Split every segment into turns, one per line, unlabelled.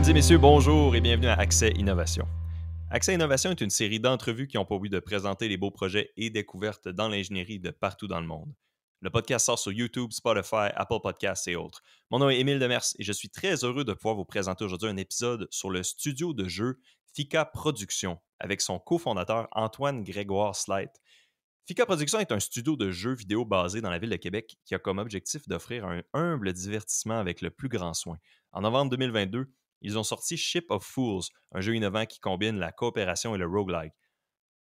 Mesdames et messieurs, bonjour et bienvenue à Accès Innovation. Accès Innovation est une série d'entrevues qui ont pour but de présenter les beaux projets et découvertes dans l'ingénierie de partout dans le monde. Le podcast sort sur YouTube, Spotify, Apple Podcasts et autres. Mon nom est Émile Demers et je suis très heureux de pouvoir vous présenter aujourd'hui un épisode sur le studio de jeu Fika Productions avec son cofondateur Antoine Grégoire Sleit. Fika Productions est un studio de jeux vidéo basé dans la ville de Québec qui a comme objectif d'offrir un humble divertissement avec le plus grand soin. En novembre 2022, ils ont sorti Ship of Fools, un jeu innovant qui combine la coopération et le roguelike.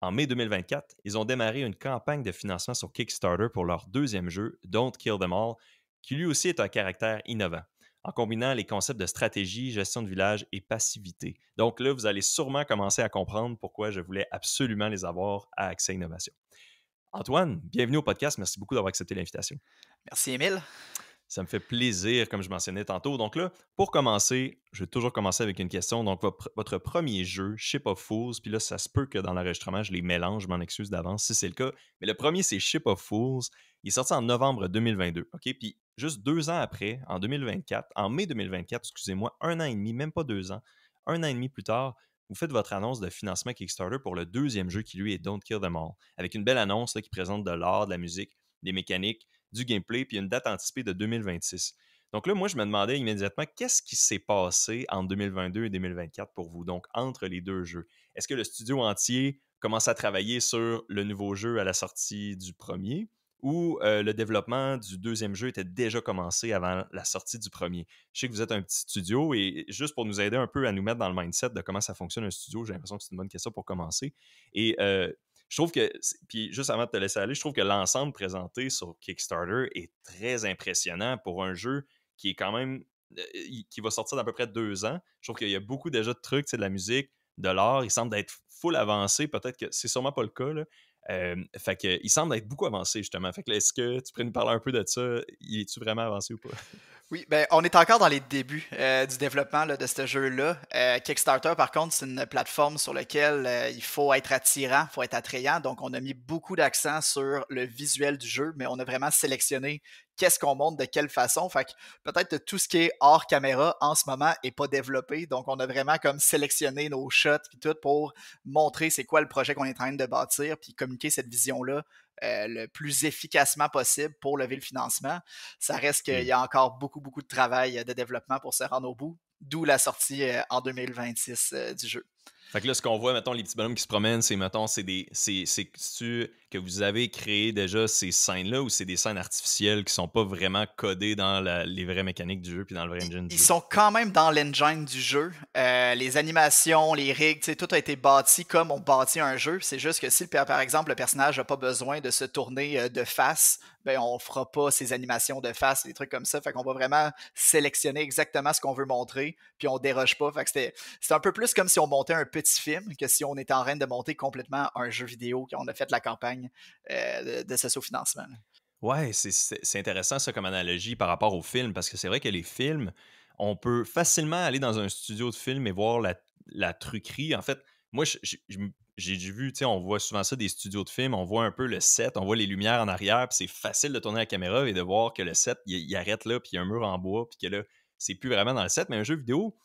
En mai 2024, ils ont démarré une campagne de financement sur Kickstarter pour leur deuxième jeu, Don't Kill Them All, qui lui aussi est un caractère innovant, en combinant les concepts de stratégie, gestion de village et passivité. Donc là, vous allez sûrement commencer à comprendre pourquoi je voulais absolument les avoir à Accès Innovation. Antoine, bienvenue au podcast. Merci beaucoup d'avoir accepté l'invitation.
Merci, Émile.
Ça me fait plaisir, comme je mentionnais tantôt. Donc là, pour commencer, je vais toujours commencer avec une question. Donc, votre premier jeu, Ship of Fools, puis là, ça se peut que dans l'enregistrement, je les mélange, je m'en excuse d'avance si c'est le cas. Mais le premier, c'est Ship of Fools. Il est sorti en novembre 2022. OK? Puis juste 2 ans après, en 2024, en mai 2024, excusez-moi, 1 an et demi, même pas 2 ans, 1 an et demi plus tard, vous faites votre annonce de financement Kickstarter pour le deuxième jeu qui, lui, est Don't Kill Them All, avec une belle annonce là, qui présente de l'art, de la musique, des mécaniques, du gameplay, puis une date anticipée de 2026. Donc là, moi, je me demandais immédiatement qu'est-ce qui s'est passé entre 2022 et 2024 pour vous, donc entre les deux jeux. Est-ce que le studio entier commence à travailler sur le nouveau jeu à la sortie du premier ou le développement du deuxième jeu était déjà commencé avant la sortie du premier? Je sais que vous êtes un petit studio et juste pour nous aider un peu à nous mettre dans le mindset de comment ça fonctionne un studio, j'ai l'impression que c'est une bonne question pour commencer. Et je trouve que, puis juste avant de te laisser aller, je trouve que l'ensemble présenté sur Kickstarter est très impressionnant pour un jeu qui est quand même, qui va sortir d'à peu près 2 ans. Je trouve qu'il y a beaucoup déjà de trucs, de la musique, de l'art. Il semble d'être full avancé. Peut-être que c'est sûrement pas le cas, là. Fait que, il semble être beaucoup avancé, justement. Fait que là, est-ce que tu pourrais nous parler un peu de ça? Il est-tu vraiment avancé ou pas?
Oui, ben, on est encore dans les débuts du développement là, de ce jeu-là. Kickstarter, par contre, c'est une plateforme sur laquelle il faut être attirant, il faut être attrayant. Donc, on a mis beaucoup d'accent sur le visuel du jeu, mais on a vraiment sélectionné qu'est-ce qu'on montre, de quelle façon. Fait que peut-être tout ce qui est hors caméra en ce moment n'est pas développé. Donc, on a vraiment comme sélectionné nos shots et tout pour montrer c'est quoi le projet qu'on est en train de bâtir, puis communiquer cette vision-là le plus efficacement possible pour lever le financement. Ça reste qu'il y a encore beaucoup, beaucoup de travail de développement pour se rendre au bout, d'où la sortie en 2026 du jeu.
Fait que là, ce qu'on voit, mettons, les petits bonhommes qui se promènent, c'est, mettons, c'est-tu que vous avez créé déjà ces scènes-là ou c'est des scènes artificielles qui sont pas vraiment codées dans les vraies mécaniques du jeu puis dans le vrai engine du
Ils
jeu?
sont quand même dans l'engine du jeu. Les animations, les rigs, tout a été bâti comme on bâtit un jeu. C'est juste que si, par exemple, le personnage n'a pas besoin de se tourner de face, ben on fera pas ces animations de face, des trucs comme ça. Fait qu'on va vraiment sélectionner exactement ce qu'on veut montrer, puis on déroge pas. Fait que c'était un peu plus comme si on montait un petit film que si on était en train de monter complètement un jeu vidéo qu'on a fait la campagne de socio-financement.
Ouais, c'est intéressant ça comme analogie par rapport aux films, parce que c'est vrai que les films, on peut facilement aller dans un studio de film et voir la truquerie. En fait, moi, j'ai vu, tu sais, on voit souvent ça des studios de films, on voit un peu le set, on voit les lumières en arrière, puis c'est facile de tourner la caméra et de voir que le set, il arrête là, puis il y a un mur en bois, puis que là, c'est plus vraiment dans le set. Mais un jeu vidéo,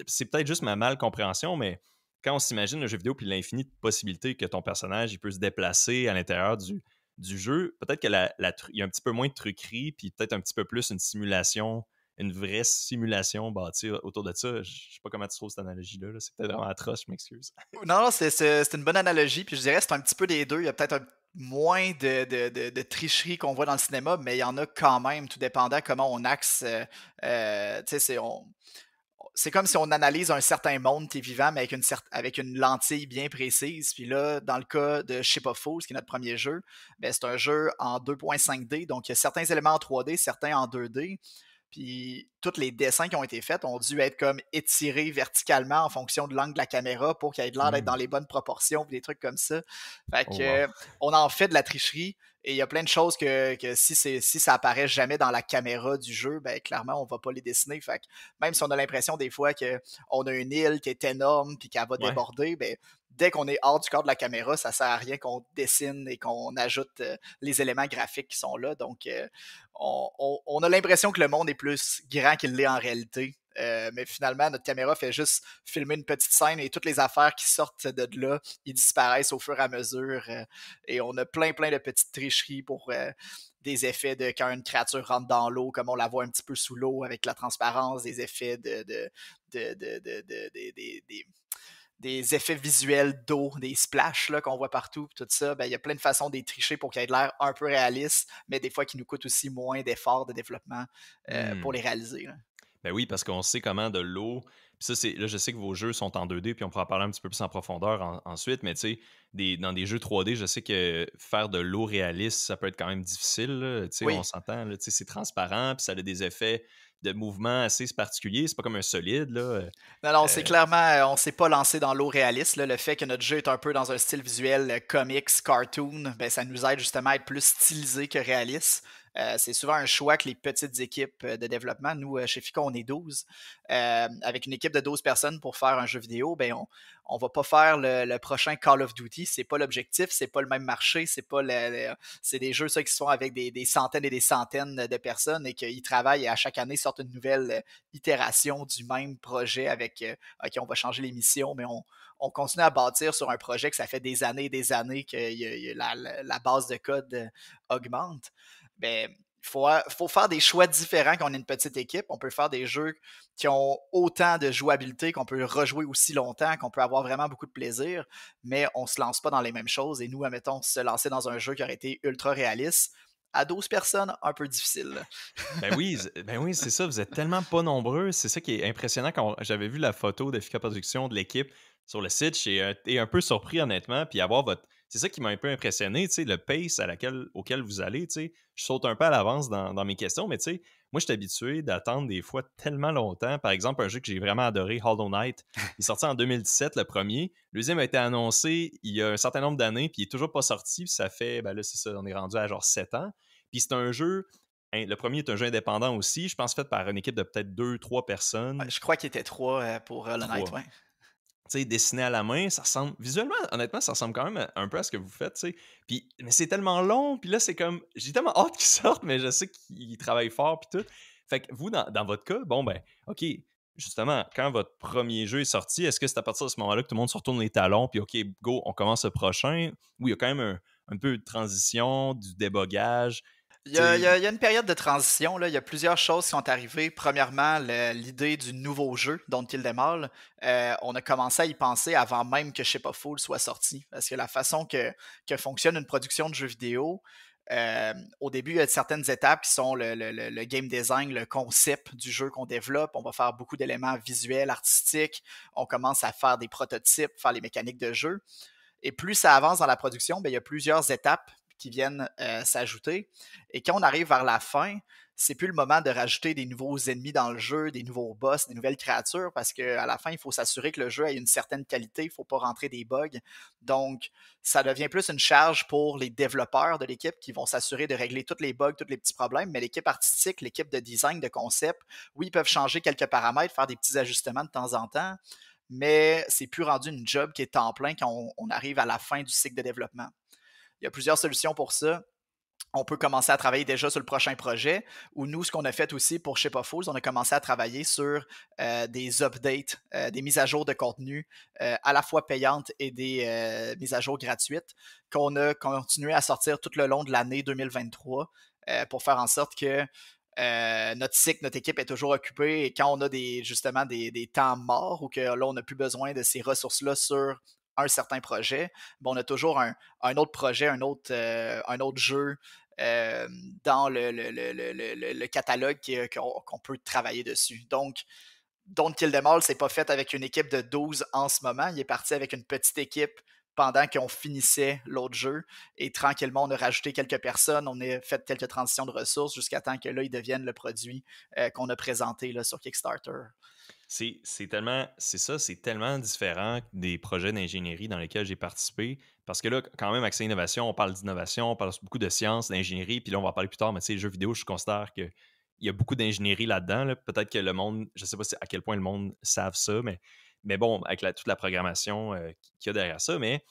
c'est peut-être juste ma mal compréhension, mais quand on s'imagine un jeu vidéo puis l'infini de possibilités que ton personnage il peut se déplacer à l'intérieur du jeu, peut-être que il y a un petit peu moins de truquerie, puis peut-être un petit peu plus une simulation, une vraie simulation bâtie autour de ça. Je sais pas comment tu trouves cette analogie-là. C'est peut-être vraiment atroce, je m'excuse.
Non, non, c'est une bonne analogie. Puis je dirais que c'est un petit peu des deux. Il y a peut-être moins de tricherie qu'on voit dans le cinéma, mais il y en a quand même, tout dépendant comment on axe. Tu sais, c'est comme si on analyse un certain monde qui est vivant, mais avec une lentille bien précise. Puis là, dans le cas de Ship of Fools, qui est notre premier jeu, ben, c'est un jeu en 2.5D. Donc, il y a certains éléments en 3D, certains en 2D. Puis tous les dessins qui ont été faits ont dû être comme étirés verticalement en fonction de l'angle de la caméra pour qu'il ait l'air d'être dans les bonnes proportions, puis des trucs comme ça. Fait
Oh
que
wow.
on en fait de la tricherie et il y a plein de choses que si ça apparaît jamais dans la caméra du jeu, ben clairement on va pas les dessiner. Fait que même si on a l'impression des fois qu'on a une île qui est énorme puis qu'elle va
Ouais.
déborder, ben dès qu'on est hors du cadre de la caméra, ça sert à rien qu'on dessine et qu'on ajoute les éléments graphiques qui sont là. Donc on a l'impression que le monde est plus grand qu'il l'est en réalité Mais finalement, notre caméra fait juste filmer une petite scène et toutes les affaires qui sortent de là, ils disparaissent au fur et à mesure. Et on a plein de petites tricheries pour des effets de quand une créature rentre dans l'eau, comme on la voit un petit peu sous l'eau avec la transparence, des effets des effets visuels d'eau, des splashs là, qu'on voit partout, tout ça, ben, il y a plein de façons de les tricher pour qu'ils aient l'air un peu réalistes, mais des fois qui nous coûtent aussi moins d'efforts de développement pour
Hmm.
les réaliser. Là.
Ben oui, parce qu'on sait comment de l'eau. Puis ça, là, je sais que vos jeux sont en 2D, puis on pourra en parler un petit peu plus en profondeur ensuite, mais tu sais, dans des jeux 3D, je sais que faire de l'eau réaliste, ça peut être quand même difficile. Là. Tu sais, on
Oui,
s'entend, là, tu sais, c'est transparent, puis ça a des effets de mouvement assez particuliers. C'est pas comme un solide, là.
non, c'est
Euh,
clairement, on s'est pas lancé dans l'eau réaliste. Là. Le fait que notre jeu est un peu dans un style visuel comics, cartoon, ben, ça nous aide justement à être plus stylisé que réaliste. C'est souvent un choix que les petites équipes de développement, nous, chez FICA, on est 12. Avec une équipe de 12 personnes pour faire un jeu vidéo, ben, on va pas faire le prochain Call of Duty. C'est pas l'objectif, c'est pas le même marché, c'est des jeux ça, qui sont avec des centaines et des centaines de personnes et qu'ils travaillent et à chaque année sortent une nouvelle itération du même projet avec OK, on va changer les missions, mais on continue à bâtir sur un projet que ça fait des années et des années que la base de code augmente. Ben, faut faire des choix différents quand on est une petite équipe. On peut faire des jeux qui ont autant de jouabilité, qu'on peut rejouer aussi longtemps, qu'on peut avoir vraiment beaucoup de plaisir, mais on se lance pas dans les mêmes choses. Et nous, admettons, se lancer dans un jeu qui aurait été ultra réaliste, à 12 personnes, un peu difficile. Là.
Ben oui, c'est ça, vous êtes tellement pas nombreux. C'est ça qui est impressionnant quand j'avais vu la photo d'Effica Production de l'équipe sur le site, j'ai été un peu surpris honnêtement, puis avoir votre c'est ça qui m'a un peu impressionné, tu sais, le pace auquel vous allez, tu sais. Je saute un peu à l'avance dans mes questions, mais tu sais, moi, je suis habitué d'attendre des fois tellement longtemps. Par exemple, un jeu que j'ai vraiment adoré, Hollow Knight, il est sorti en 2017, le premier. Le deuxième a été annoncé il y a un certain nombre d'années, puis il est toujours pas sorti, puis ça fait, ben là, c'est ça, on est rendu à genre 7 ans. Puis c'est un jeu le premier est un jeu indépendant aussi, je pense fait par une équipe de peut-être deux, trois personnes.
Je crois qu'il était 3 pour le Night,
Trois.
ouais.
Tu sais, dessiné à la main, ça ressemble. Visuellement, honnêtement, ça ressemble quand même un peu à ce que vous faites, tu sais. Puis, mais c'est tellement long, puis là, c'est comme. J'ai tellement hâte qu'il sorte, mais je sais qu'il travaille fort, puis tout. Fait que vous, dans votre cas, bon, ben, OK, justement, quand votre premier jeu est sorti, est-ce que c'est à partir de ce moment-là que tout le monde se retourne les talons, puis OK, go, on commence le prochain, où il y a quand même un peu de transition, du débogage, tu sais.
Il y a une période de transition. Là. Il y a plusieurs choses qui sont arrivées. Premièrement, l'idée du nouveau jeu, Don't Kill Them All, on a commencé à y penser avant même que Ship of Fools soit sorti. Parce que la façon que fonctionne une production de jeux vidéo, au début, il y a certaines étapes qui sont le game design, le concept du jeu qu'on développe. On va faire beaucoup d'éléments visuels, artistiques. On commence à faire des prototypes, faire les mécaniques de jeu. Et plus ça avance dans la production, ben, il y a plusieurs étapes qui viennent s'ajouter. Et quand on arrive vers la fin, c'est plus le moment de rajouter des nouveaux ennemis dans le jeu, des nouveaux boss, des nouvelles créatures, parce qu'à la fin, il faut s'assurer que le jeu ait une certaine qualité, il ne faut pas rentrer des bugs. Donc, ça devient plus une charge pour les développeurs de l'équipe qui vont s'assurer de régler tous les bugs, tous les petits problèmes, mais l'équipe artistique, l'équipe de design, de concept, oui, ils peuvent changer quelques paramètres, faire des petits ajustements de temps en temps, mais c'est plus rendu une job qui est temps plein quand on arrive à la fin du cycle de développement. Il y a plusieurs solutions pour ça. On peut commencer à travailler déjà sur le prochain projet. Ou nous, ce qu'on a fait aussi pour Ship of Fools, on a commencé à travailler sur des updates, des mises à jour de contenu à la fois payantes et des mises à jour gratuites qu'on a continué à sortir tout le long de l'année 2023 pour faire en sorte que notre cycle, notre équipe est toujours occupée et quand on a justement des temps morts ou que là, on n'a plus besoin de ces ressources-là sur un certain projet, ben, on a toujours un autre projet, un autre jeu euh, dans le catalogue qu'on peut travailler dessus. Donc, Don't Kill Them All, c'est pas fait avec une équipe de 12 en ce moment. Il est parti avec une petite équipe pendant qu'on finissait l'autre jeu. Et tranquillement, on a rajouté quelques personnes, on a fait quelques transitions de ressources jusqu'à temps que là, ils deviennent le produit qu'on a présenté là, sur Kickstarter.
C'est tellement, c'est ça, c'est tellement différent des projets d'ingénierie dans lesquels j'ai participé. Parce que là, quand même, Accès Innovation, on parle d'innovation, on parle beaucoup de sciences, d'ingénierie, puis là, on va en parler plus tard, mais tu sais, les jeux vidéo, je considère qu'il y a beaucoup d'ingénierie là-dedans. Là. Peut-être que le monde, je sais pas à quel point le monde savent ça, mais bon, avec toute la programmation qu'il y a derrière ça, mais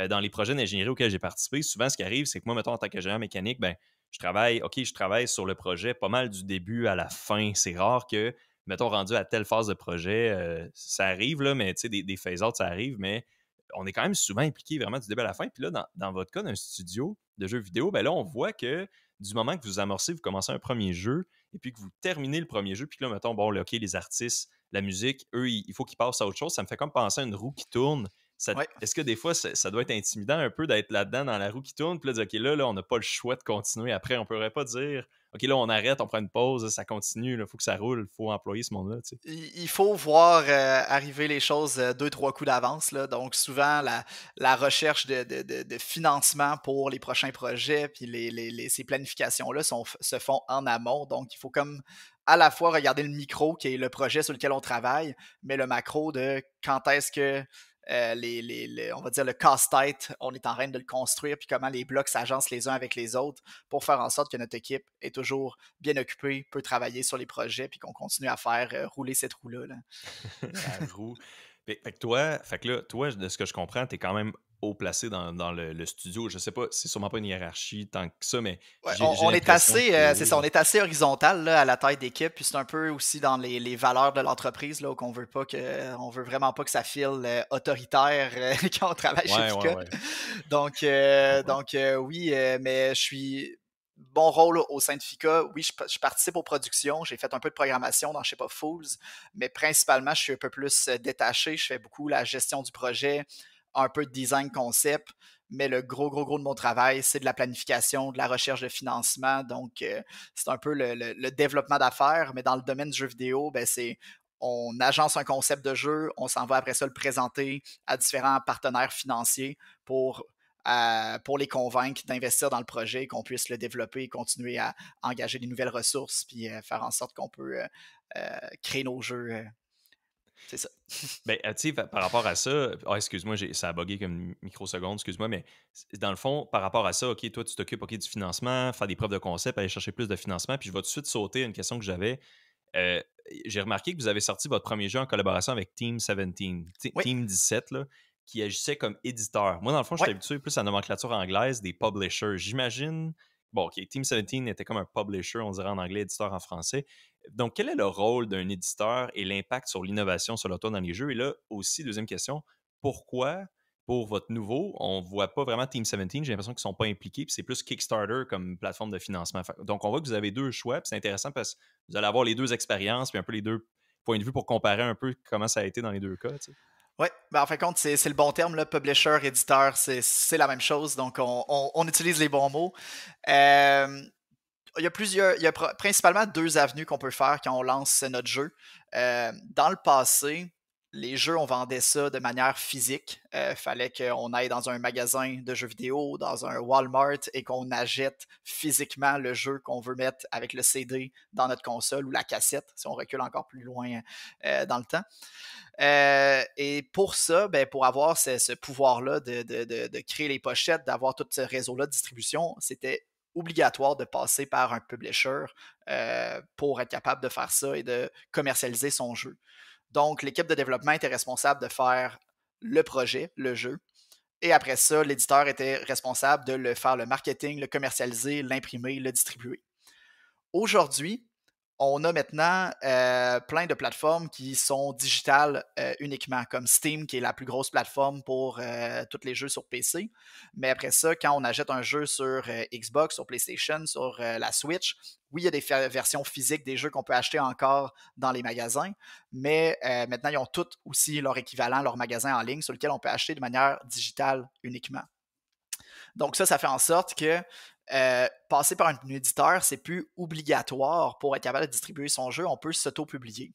dans les projets d'ingénierie auxquels j'ai participé, souvent, ce qui arrive, c'est que moi, mettons, en tant qu'ingénieur mécanique, ben, je travaille sur le projet pas mal du début à la fin. C'est rare que mettons, rendu à telle phase de projet, ça arrive, là, mais tu sais, des phase-outs, ça arrive, mais on est quand même souvent impliqué vraiment du début à la fin. Puis là, dans votre cas d'un studio de jeux vidéo, ben là, on voit que du moment que vous amorcez, vous commencez un premier jeu, et puis que vous terminez le premier jeu, puis que là, mettons, bon, là, OK, les artistes, la musique, eux, il faut qu'ils passent à autre chose. Ça me fait comme penser à une roue qui tourne.
Ouais.
Est-ce que des fois, ça doit être intimidant un peu d'être là-dedans dans la roue qui tourne, puis là, de dire, OK, là, on n'a pas le choix de continuer. Après, on ne pourrait pas dire, OK, là, on arrête, on prend une pause, ça continue, il faut que ça roule, il faut employer ce monde-là. Tu sais.
Il faut voir arriver les choses deux, trois coups d'avance, là. Donc, souvent, la recherche de financement pour les prochains projets, puis ces planifications-là se font en amont. Donc, il faut comme à la fois regarder le micro, qui est le projet sur lequel on travaille, mais le macro de quand est-ce que on va dire le casse-tête, on est en train de le construire, puis comment les blocs s'agencent les uns avec les autres pour faire en sorte que notre équipe est toujours bien occupée, peut travailler sur les projets, puis qu'on continue à faire rouler cette roue-là. Là.
La roue. Fait que là, toi, de ce que je comprends, tu es quand même haut placé dans le studio. Je sais pas, c'est sûrement pas une hiérarchie tant que ça, mais
Ouais,
j'ai
on est
l'impression que
assez,
c'est
c'est
haut,
ça, on
là.
est assez horizontal là, à la taille d'équipe, puis c'est un peu aussi dans les valeurs de l'entreprise là, qu'on veut pas on veut vraiment pas que ça file autoritaire quand on travaille chez
Ouais, ouais,
Pika.
ouais.
Donc,
Je comprends.
oui, mais mon rôle au sein de FICA, oui, je participe aux productions, j'ai fait un peu de programmation dans Shape of Fools, mais principalement, je suis un peu plus détaché, je fais beaucoup la gestion du projet, un peu de design concept, mais le gros de mon travail, c'est de la planification, de la recherche de financement, donc c'est un peu le développement d'affaires, mais dans le domaine du jeu vidéo, ben, on agence un concept de jeu, on s'en va après ça le présenter à différents partenaires financiers pour les convaincre d'investir dans le projet, qu'on puisse le développer, continuer à engager des nouvelles ressources, puis faire en sorte qu'on peut créer nos jeux. C'est ça.
Ben, tu sais, par rapport à ça, excuse-moi, ça a bugué comme une microseconde, excuse-moi, mais dans le fond, par rapport à ça, OK, toi, tu t'occupes OK, du financement, faire des preuves de concept, aller chercher plus de financement, puis je vais tout de suite sauter à une question que j'avais. Euh, j'ai remarqué que vous avez sorti votre premier jeu en collaboration avec Team 17,
Oui,
Team 17, là, qui agissait comme éditeur. Moi, dans le fond, je
oui.
suis habitué plus à la nomenclature anglaise des publishers. J'imagine, bon, OK, Team 17 était comme un publisher, on dirait en anglais, éditeur en français. Donc, quel est le rôle d'un éditeur et l'impact sur l'innovation, selon toi, dans les jeux? Et là, aussi, deuxième question, pourquoi, pour votre nouveau, on ne voit pas vraiment Team 17? J'ai l'impression qu'ils ne sont pas impliqués, puis c'est plus Kickstarter comme plateforme de financement. Donc, on voit que vous avez deux choix, puis c'est intéressant parce que vous allez avoir les deux expériences, puis un peu les deux points de vue pour comparer un peu comment ça a été dans les deux cas. Tu sais.
Oui, ben en fin de compte, c'est le bon terme, là, publisher, éditeur, c'est la même chose, donc on utilise les bons mots. Euh, il y a principalement deux avenues qu'on peut faire quand on lance notre jeu. Dans le passé, les jeux, on vendait ça de manière physique. Fallait qu'on aille dans un magasin de jeux vidéo, dans un Walmart, et qu'on achète physiquement le jeu qu'on veut mettre avec le CD dans notre console ou la cassette, si on recule encore plus loin dans le temps. Et pour ça, ben, pour avoir ce pouvoir-là de créer les pochettes, d'avoir tout ce réseau-là de distribution, c'était obligatoire de passer par un publisher pour être capable de faire ça et de commercialiser son jeu. Donc, l'équipe de développement était responsable de faire le projet, le jeu. Et après ça, l'éditeur était responsable de faire le marketing, le commercialiser, l'imprimer, le distribuer. Aujourd'hui, on a maintenant plein de plateformes qui sont digitales uniquement, comme Steam, qui est la plus grosse plateforme pour tous les jeux sur PC. Mais après ça, quand on achète un jeu sur Xbox, sur PlayStation, sur la Switch, oui, il y a des versions physiques des jeux qu'on peut acheter encore dans les magasins, mais maintenant, ils ont toutes aussi leur équivalent, leur magasin en ligne sur lequel on peut acheter de manière digitale uniquement. Donc ça fait en sorte que passer par un éditeur, c'est plus obligatoire pour être capable de distribuer son jeu. On peut s'auto-publier.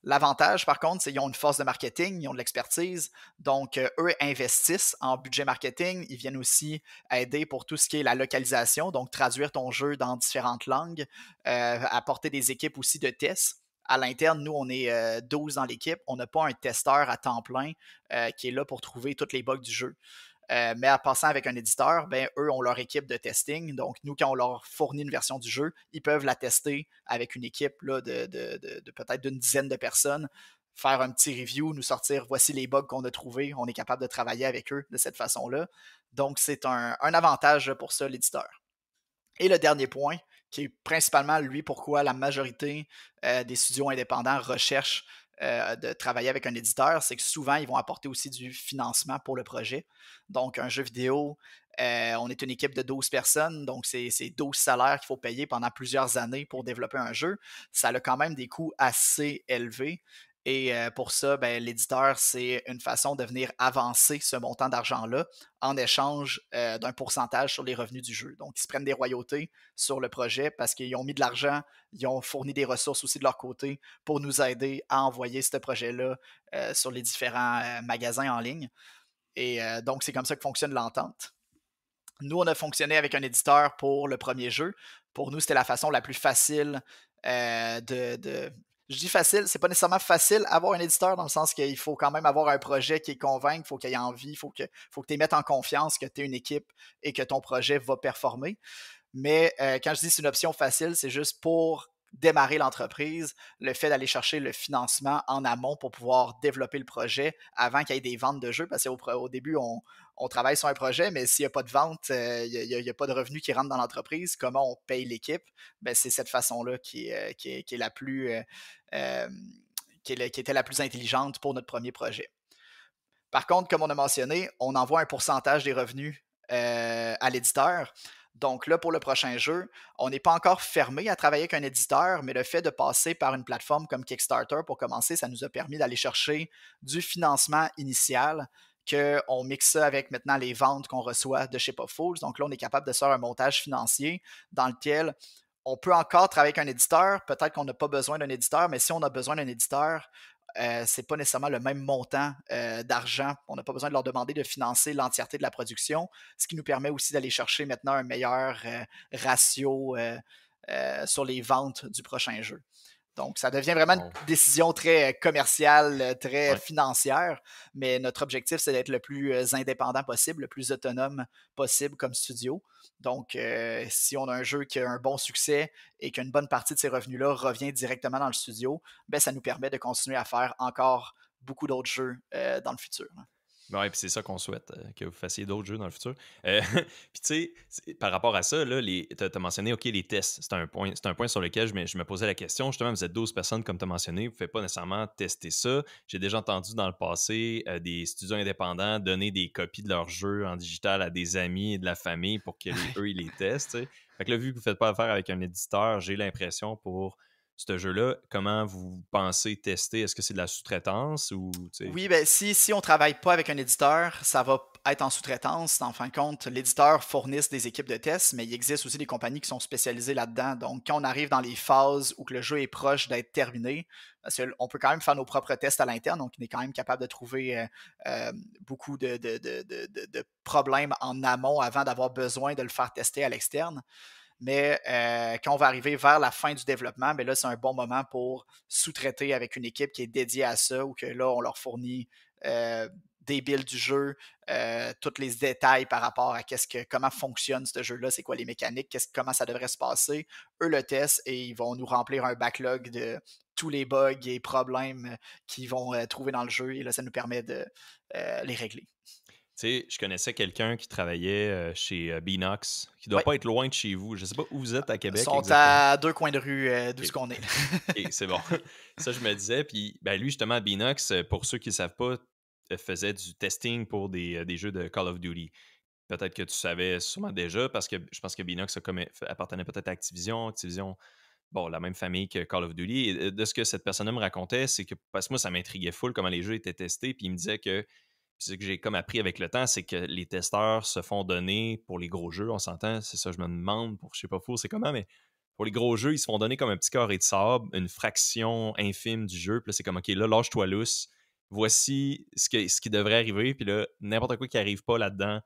L'avantage, par contre, c'est qu'ils ont une force de marketing, ils ont de l'expertise. Donc, eux investissent en budget marketing. Ils viennent aussi aider pour tout ce qui est la localisation, donc traduire ton jeu dans différentes langues, apporter des équipes aussi de tests. À l'interne, nous, on est 12 dans l'équipe. On n'a pas un testeur à temps plein qui est là pour trouver tous les bugs du jeu. Mais en passant avec un éditeur, ben, eux ont leur équipe de testing. Donc, nous, quand on leur fournit une version du jeu, ils peuvent la tester avec une équipe là, de peut-être d'une dizaine de personnes, faire un petit review, nous sortir voici les bugs qu'on a trouvés. On est capable de travailler avec eux de cette façon-là. Donc, c'est un avantage pour ça, l'éditeur. Et le dernier point, qui est principalement, lui, pourquoi la majorité des studios indépendants recherchent de travailler avec un éditeur, c'est que souvent, ils vont apporter aussi du financement pour le projet. Donc, un jeu vidéo, on est une équipe de 12 personnes, donc c'est 12 salaires qu'il faut payer pendant plusieurs années pour développer un jeu. Ça a quand même des coûts assez élevés. Et pour ça, ben, l'éditeur, c'est une façon de venir avancer ce montant d'argent-là en échange d'un pourcentage sur les revenus du jeu. Donc, ils se prennent des royautés sur le projet parce qu'ils ont mis de l'argent, ils ont fourni des ressources aussi de leur côté pour nous aider à envoyer ce projet-là sur les différents magasins en ligne. Et donc, c'est comme ça que fonctionne l'entente. Nous, on a fonctionné avec un éditeur pour le premier jeu. Pour nous, c'était la façon la plus facile Je dis facile, c'est pas nécessairement facile avoir un éditeur dans le sens qu'il faut quand même avoir un projet qui est convaincre, il faut qu'il ait envie, faut que tu mettes en confiance que tu es une équipe et que ton projet va performer. Mais quand je dis c'est une option facile, c'est juste pour démarrer l'entreprise, le fait d'aller chercher le financement en amont pour pouvoir développer le projet avant qu'il y ait des ventes de jeux, parce qu'au début, on travaille sur un projet, mais s'il n'y a pas de vente, il n'y a pas de revenus qui rentrent dans l'entreprise, comment on paye l'équipe? Ben, c'est cette façon-là qui est la plus euh, qui était la plus intelligente pour notre premier projet. Par contre, comme on a mentionné, on envoie un pourcentage des revenus à l'éditeur. Donc là, pour le prochain jeu, on n'est pas encore fermé à travailler avec un éditeur, mais le fait de passer par une plateforme comme Kickstarter pour commencer, ça nous a permis d'aller chercher du financement initial, qu'on mixe ça avec maintenant les ventes qu'on reçoit de chez Pop Fools. Donc là, on est capable de faire un montage financier dans lequel on peut encore travailler avec un éditeur. Peut-être qu'on n'a pas besoin d'un éditeur, mais si on a besoin d'un éditeur, c'est pas nécessairement le même montant d'argent. On n'a pas besoin de leur demander de financer l'entièreté de la production, ce qui nous permet aussi d'aller chercher maintenant un meilleur ratio sur les ventes du prochain jeu. Donc, ça devient vraiment une
Bon.
décision très commerciale, très
Ouais.
financière, mais notre objectif, c'est d'être le plus indépendant possible, le plus autonome possible comme studio. Donc, si on a un jeu qui a un bon succès et qu'une bonne partie de ces revenus-là revient directement dans le studio, ben, ça nous permet de continuer à faire encore beaucoup d'autres jeux dans le futur.
Ouais, puis c'est ça qu'on souhaite, que vous fassiez d'autres jeux dans le futur. Puis tu sais, par rapport à ça, là, tu as mentionné, OK, les tests, c'est un point sur lequel je me posais la question. Justement, vous êtes 12 personnes, comme tu as mentionné, vous ne faites pas nécessairement tester ça. J'ai déjà entendu dans le passé des studios indépendants donner des copies de leurs jeux en digital à des amis et de la famille pour eux, ils les testent. Tu sais. Fait que là, vu que vous ne faites pas affaire avec un éditeur, j'ai l'impression pour ce jeu-là, comment vous pensez tester? Est-ce que c'est de la sous-traitance ou, tu sais?
Oui, ben, si on ne travaille pas avec un éditeur, ça va être en sous-traitance. En fin de compte, l'éditeur fournisse des équipes de tests, mais il existe aussi des compagnies qui sont spécialisées là-dedans. Donc, quand on arrive dans les phases où que le jeu est proche d'être terminé, parce qu'on peut quand même faire nos propres tests à l'interne, donc on est quand même capable de trouver beaucoup de problèmes en amont avant d'avoir besoin de le faire tester à l'externe. Mais quand on va arriver vers la fin du développement, ben là, c'est un bon moment pour sous-traiter avec une équipe qui est dédiée à ça ou que là, on leur fournit des builds du jeu, tous les détails par rapport à comment fonctionne ce jeu-là, c'est quoi les mécaniques, comment ça devrait se passer. Eux le testent et ils vont nous remplir un backlog de tous les bugs et problèmes qu'ils vont trouver dans le jeu et là, ça nous permet de les régler.
Tu sais, je connaissais quelqu'un qui travaillait chez Beanox, qui doit
Oui,
pas être loin de chez vous. Je sais pas où vous êtes à
ils
Québec
sont
exactement.
à 2 coins de rue d'où ce
OK,
qu'on est.
OK, c'est bon. Ça, je me disais. Puis, ben, lui, justement, Beanox, pour ceux qui ne savent pas, faisait du testing pour des jeux de Call of Duty. Peut-être que tu savais sûrement déjà, parce que je pense que Beanox appartenait peut-être à Activision. Activision, bon, la même famille que Call of Duty. Et de ce que cette personne-là me racontait, c'est que, parce que moi, ça m'intriguait full comment les jeux étaient testés. Puis il me disait que ce que j'ai comme appris avec le temps, c'est que les testeurs se font donner pour les gros jeux, on s'entend, c'est ça, je me demande, pour je sais pas fou, c'est comment, mais pour les gros jeux, ils se font donner comme un petit carré de sable, une fraction infime du jeu, puis là, c'est comme, OK, là, lâche-toi lousse, voici ce qui devrait arriver, puis là, n'importe quoi qui arrive pas là-dedans,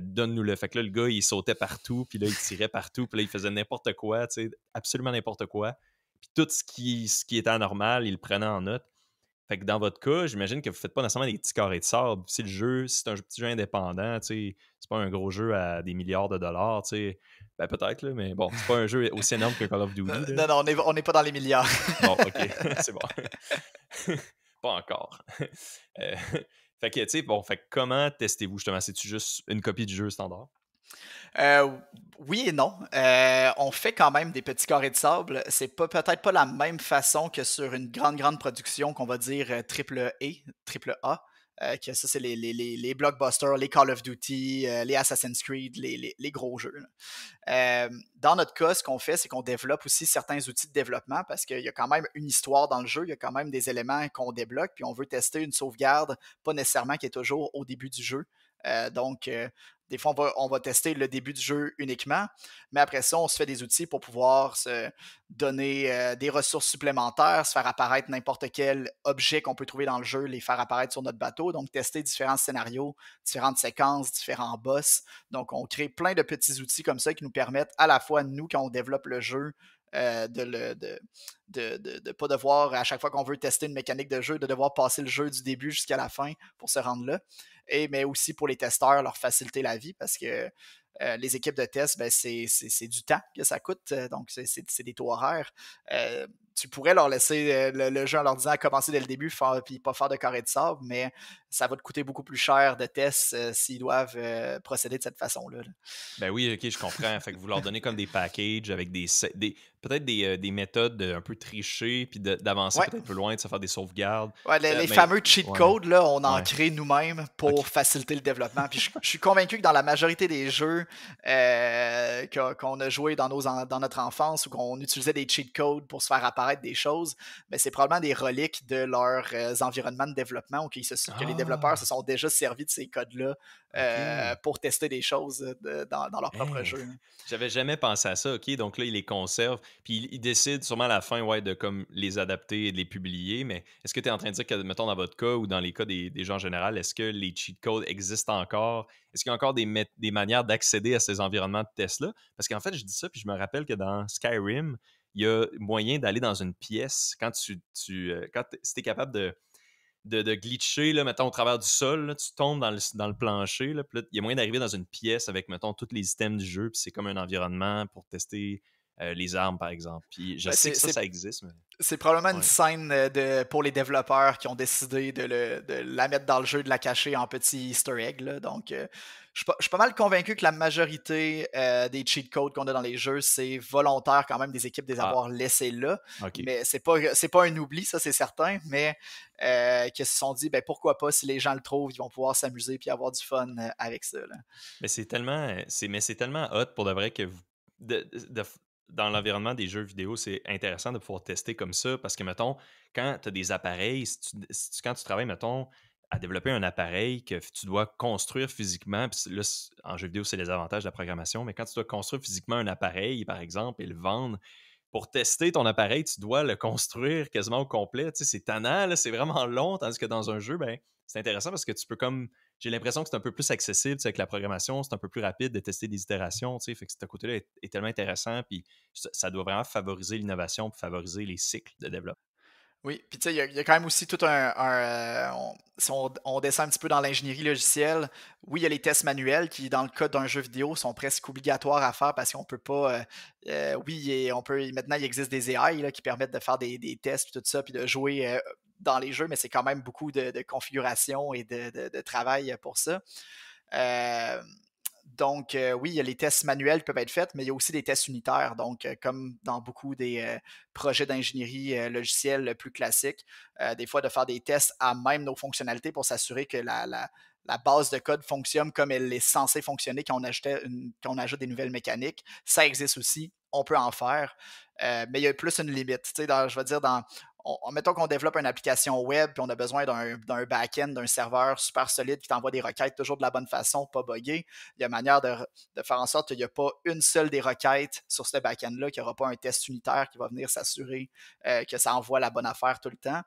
donne-nous-le. Fait que là, le gars, il sautait partout, puis là, il tirait partout, puis là, il faisait n'importe quoi, tu sais, absolument n'importe quoi. Puis tout ce qui était anormal, il le prenait en note. Fait que dans votre cas, j'imagine que vous ne faites pas nécessairement des petits carrés de sable. Si c'est un petit jeu indépendant, tu sais, c'est pas un gros jeu à des milliards de dollars, tu sais. Ben peut-être, là, mais bon, c'est pas un jeu aussi énorme que Call of Duty, là.
Non, non, on n'est pas dans les milliards.
Bon, OK, c'est bon. Pas encore. Euh, fait que, tu sais, bon, fait que comment testez-vous justement? C'est-tu juste une copie du jeu standard?
Euh, oui et non. On fait quand même des petits carrés de sable. C'est pas peut-être pas la même façon que sur une grande production qu'on va dire triple A. Que ça, c'est les blockbusters, les Call of Duty, les Assassin's Creed, les gros jeux. Dans notre cas, ce qu'on fait, c'est qu'on développe aussi certains outils de développement parce qu'il y a quand même une histoire dans le jeu, il y a quand même des éléments qu'on débloque, puis on veut tester une sauvegarde, pas nécessairement qui est toujours au début du jeu. Donc, des fois, on va tester le début du jeu uniquement, mais après ça, on se fait des outils pour pouvoir se donner des ressources supplémentaires, se faire apparaître n'importe quel objet qu'on peut trouver dans le jeu, les faire apparaître sur notre bateau, donc tester différents scénarios, différentes séquences, différents boss. Donc, on crée plein de petits outils comme ça qui nous permettent à la fois, nous, quand on développe le jeu, de pas devoir, à chaque fois qu'on veut tester une mécanique de jeu, de devoir passer le jeu du début jusqu'à la fin pour se rendre là. Mais aussi pour les testeurs, leur faciliter la vie parce que les équipes de test, ben, c'est du temps que ça coûte, donc c'est des taux horaires. Tu pourrais leur laisser le jeu en leur disant à commencer dès le début puis pas faire de carré de sable, mais ça va te coûter beaucoup plus cher de tests s'ils doivent procéder de cette façon-là.
Ben oui, ok, je comprends. Fait que vous leur donnez comme des packages avec peut-être des méthodes un peu trichées, puis d'avancer
Ouais,
peut-être plus loin, de se faire des sauvegardes.
ouais, les
Mais
fameux cheat
ouais,
codes, là, on en
ouais.
crée nous-mêmes
Ok.
pour faciliter le développement. Puis je suis convaincu que dans la majorité des jeux qu'on a joué dans notre enfance ou qu'on utilisait des cheat codes pour se faire apparaître des choses, ben, c'est probablement des reliques de leurs environnements de développement ou que les développeurs se
Ah,
sont déjà servis de ces codes-là
ok.
pour tester des choses dans leur propre
Hein,
jeu.
j'avais jamais pensé à ça, OK, donc là, ils les conservent, puis ils décident sûrement à la fin, ouais, de comme les adapter et de les publier, mais est-ce que tu es en train de dire que, mettons, dans votre cas ou dans les cas des gens en général, est-ce que les cheat codes existent encore? Est-ce qu'il y a encore des manières d'accéder à ces environnements de test-là? Parce qu'en fait, je dis ça, puis je me rappelle que dans Skyrim, il y a moyen d'aller dans une pièce quand si t'es capable de glitcher, là, mettons, au travers du sol, là, tu tombes dans le plancher, là, puis là, il y a moyen d'arriver dans une pièce avec, mettons, tous les items du jeu, puis c'est comme un environnement pour tester les armes, par exemple. Puis je
Ben,
sais que ça existe, mais
c'est probablement une
ouais.
scène pour les développeurs qui ont décidé de la mettre dans le jeu, de la cacher en petit Easter egg. Là. Donc, je suis pas mal convaincu que la majorité des cheat codes qu'on a dans les jeux, c'est volontaire quand même des équipes de les
Ah,
avoir laissés là.
OK.
Mais c'est pas un oubli, ça c'est certain, mais qu'ils se sont dit, ben, pourquoi pas, si les gens le trouvent, ils vont pouvoir s'amuser et avoir du fun avec ça. Là.
Mais c'est tellement hot pour de vrai que dans l'environnement des jeux vidéo, c'est intéressant de pouvoir tester comme ça parce que, mettons, quand tu as des appareils, quand tu travailles, mettons, à développer un appareil que tu dois construire physiquement, puis là, en jeu vidéo, c'est les avantages de la programmation, mais quand tu dois construire physiquement un appareil, par exemple, et le vendre, pour tester ton appareil, tu dois le construire quasiment au complet. Tu sais, c'est tannant, là, c'est vraiment long, tandis que dans un jeu, ben, c'est intéressant parce que tu peux comme j'ai l'impression que c'est un peu plus accessible, tu sais, avec la programmation, c'est un peu plus rapide de tester des itérations, tu sais, fait que ce côté-là est tellement intéressant, puis ça doit vraiment favoriser l'innovation, puis favoriser les cycles de développement.
Oui, puis tu sais, il y a quand même aussi tout si on descend un petit peu dans l'ingénierie logicielle, oui, il y a les tests manuels qui, dans le cas d'un jeu vidéo, sont presque obligatoires à faire parce qu'on peut pas. Oui, maintenant, il existe des AI là, qui permettent de faire des tests et tout ça, puis de jouer dans les jeux, mais c'est quand même beaucoup de configuration et de travail pour ça. Euh, donc, oui, il y a les tests manuels qui peuvent être faits, mais il y a aussi des tests unitaires. Donc, comme dans beaucoup des projets d'ingénierie logicielle plus classiques, des fois de faire des tests à même nos fonctionnalités pour s'assurer que la base de code fonctionne comme elle est censée fonctionner quand on ajoute des nouvelles mécaniques. Ça existe aussi, on peut en faire, mais il y a plus une limite. Tu sais, je veux dire, mettons qu'on développe une application web puis on a besoin d'un back-end, d'un serveur super solide qui t'envoie des requêtes toujours de la bonne façon, pas buggé. Il y a manière de faire en sorte qu'il n'y a pas une seule des requêtes sur ce back-end-là, qu'il n'y aura pas un test unitaire qui va venir s'assurer que ça envoie la bonne affaire tout le temps.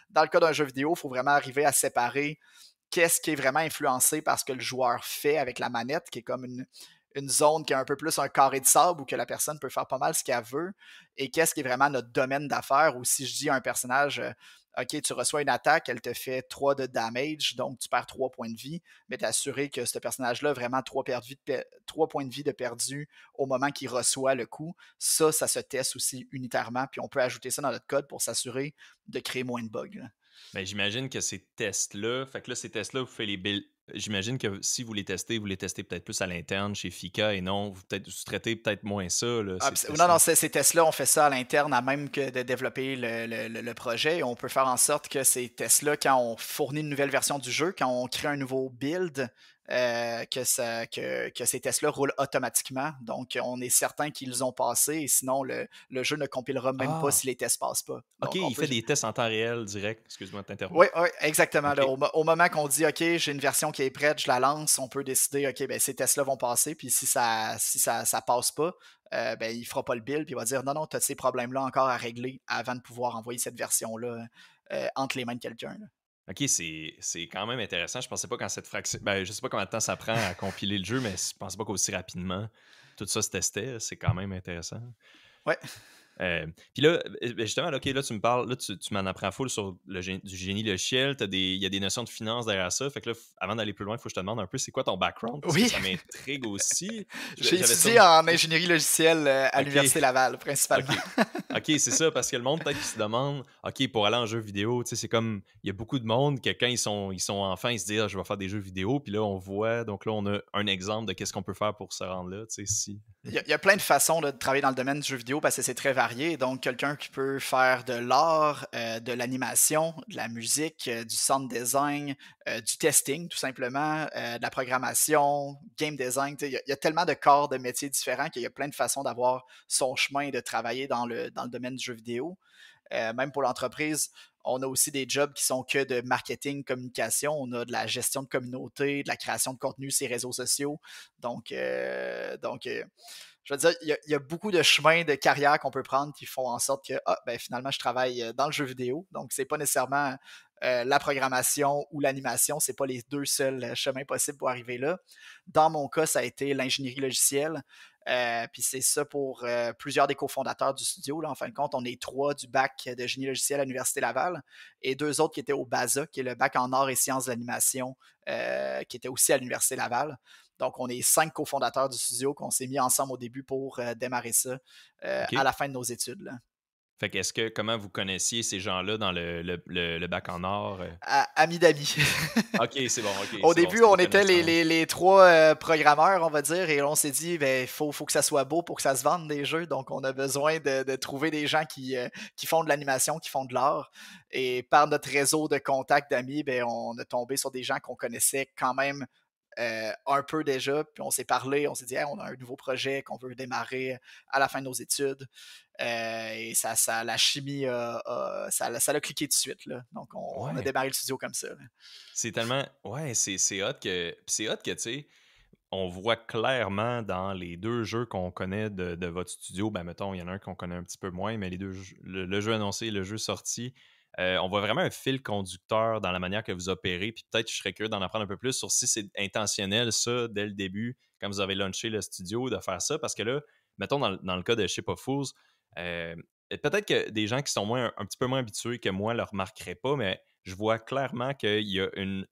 Dans le cas d'un jeu vidéo, il faut vraiment arriver à séparer qu'est-ce qui est vraiment influencé par ce que le joueur fait avec la manette, qui est comme une zone qui est un peu plus un carré de sable où que la personne peut faire pas mal ce qu'elle veut, et qu'est-ce qui est vraiment notre domaine d'affaires, ou si je dis à un personnage, OK, tu reçois une attaque, elle te fait 3 de damage, donc tu perds 3 points de vie, mais t'assurer que ce personnage-là a vraiment 3 points de vie de perdu au moment qu'il reçoit le coup. Ça se teste aussi unitairement, puis on peut ajouter ça dans notre code pour s'assurer de créer moins de bugs. Là.
Mais j'imagine que ces tests-là, fait que là, ces tests-là, vous faites j'imagine que si vous les testez peut-être plus à l'interne chez Fika et non, vous sous-traitez peut-être moins ça, là, ces
Non, non,
tests-là.
ces tests-là, on fait ça à l'interne, à même que de développer le projet. Et on peut faire en sorte que ces tests-là, quand on fournit une nouvelle version du jeu, quand on crée un nouveau build, que ces tests-là roulent automatiquement. Donc, on est certain qu'ils ont passé, et sinon, le jeu ne compilera même pas
Ah!
si les tests passent pas.
OK,
Donc, on
il
peut.
fait des tests en temps réel direct. Excuse-moi de
Oui,
t'interrompre.
oui, exactement. Là,
OK.
au moment qu'on dit OK, j'ai une version qui est prête, je la lance, on peut décider OK, ben, ces tests-là vont passer, puis si ça passe pas, ben, il fera pas le build, puis il va dire non, non, tu as ces problèmes-là encore à régler avant de pouvoir envoyer cette version-là entre les mains de quelqu'un, là.
OK, c'est quand même intéressant. Je pensais pas quand cette fraction. Ben, je sais pas combien de temps ça prend à compiler le jeu, mais je pensais pas qu'aussi rapidement tout ça se testait. C'est quand même intéressant.
Ouais.
Puis là, ben justement, là, OK, là, tu me parles, là, tu m'en apprends full sur du génie logiciel. Il y a des notions de finance derrière ça. Fait que là, avant d'aller plus loin, il faut que je te demande un peu c'est quoi ton background, parce que
Oui,
ça m'intrigue aussi.
j'ai
J'avais
étudié
sûrement.
en ingénierie logicielle à
OK.
l'Université Laval, principalement.
OK. OK, c'est ça, parce que le monde, peut-être, qui se demande, OK, pour aller en jeu vidéo, tu sais, c'est comme, il y a beaucoup de monde que quand ils sont enfants, ils se disent, ah, je vais faire des jeux vidéo, puis là, on voit, donc là, on a un exemple de qu'est-ce qu'on peut faire pour se rendre là, tu sais, si.
Il y a plein de façons de travailler dans le domaine du jeu vidéo parce que c'est très varié. Donc, quelqu'un qui peut faire de l'art, de l'animation, de la musique, du sound design, du testing, tout simplement, de la programmation, game design. Il y a tellement de corps de métiers différents qu'il y a plein de façons d'avoir son chemin et de travailler dans le domaine du jeu vidéo. Même pour l'entreprise, on a aussi des jobs qui sont que de marketing, communication. On a de la gestion de communauté, de la création de contenu sur les réseaux sociaux. Donc, je veux dire, il y a beaucoup de chemins de carrière qu'on peut prendre qui font en sorte que ben, finalement, je travaille dans le jeu vidéo. Donc, c'est pas nécessairement la programmation ou l'animation, c'est pas les deux seuls chemins possibles pour arriver là. Dans mon cas, ça a été l'ingénierie logicielle. Puis c'est ça pour plusieurs des cofondateurs du studio. Là. En fin de compte, on est trois du bac de génie logiciel à l'Université Laval et deux autres qui étaient au BASA, qui est le bac en arts et sciences de l'animation, qui était aussi à l'Université Laval. Donc, on est 5 cofondateurs du studio qu'on s'est mis ensemble au début pour démarrer ça à
OK.
la fin de nos études, là.
Fait que, comment vous connaissiez ces gens-là dans le bac en or?
Amis d'amis.
OK, c'est bon, OK,
Au
c'est bon,
début,
c'était
on
des
était les,
connaissances.
les, les trois programmeurs, on va dire, et on s'est dit, ben, faut que ça soit beau pour que ça se vende des jeux. Donc, on a besoin de trouver des gens qui font de l'animation, qui font de l'art. Et par notre réseau de contacts d'amis, ben, on a tombé sur des gens qu'on connaissait quand même un peu déjà. Puis on s'est parlé, on s'est dit, hey, on a un nouveau projet qu'on veut démarrer à la fin de nos études. Et la chimie, ça l'a cliqué tout de suite, là. Donc, on a
Ouais,
démarré le studio comme ça, là.
c'est tellement. Ouais, c'est hot que, tu sais, on voit clairement dans les deux jeux qu'on connaît de votre studio, ben mettons, il y en a un qu'on connaît un petit peu moins, mais les deux le jeu annoncé et le jeu sorti, on voit vraiment un fil conducteur dans la manière que vous opérez. Puis peut-être je serais curieux d'en apprendre un peu plus sur si c'est intentionnel, ça, dès le début, quand vous avez launché le studio, de faire ça. Parce que là, mettons dans le cas de Ship of Fools, euh, peut-être que des gens qui sont un petit peu moins habitués que moi ne le remarqueraient pas, mais je vois clairement qu'il y a une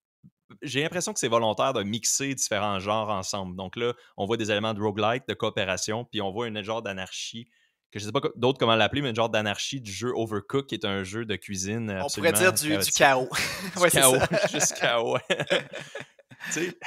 j'ai l'impression que c'est volontaire de mixer différents genres ensemble. Donc là, on voit des éléments de roguelite, de coopération, puis on voit un genre d'anarchie, que je ne sais pas d'autres comment l'appeler, mais un genre d'anarchie du jeu Overcooked, qui est un jeu de cuisine
On pourrait dire
absolument
du
chaotique.
chaos.
Du
Ouais, c'est ça.
chaos, juste chaos. Tu sais,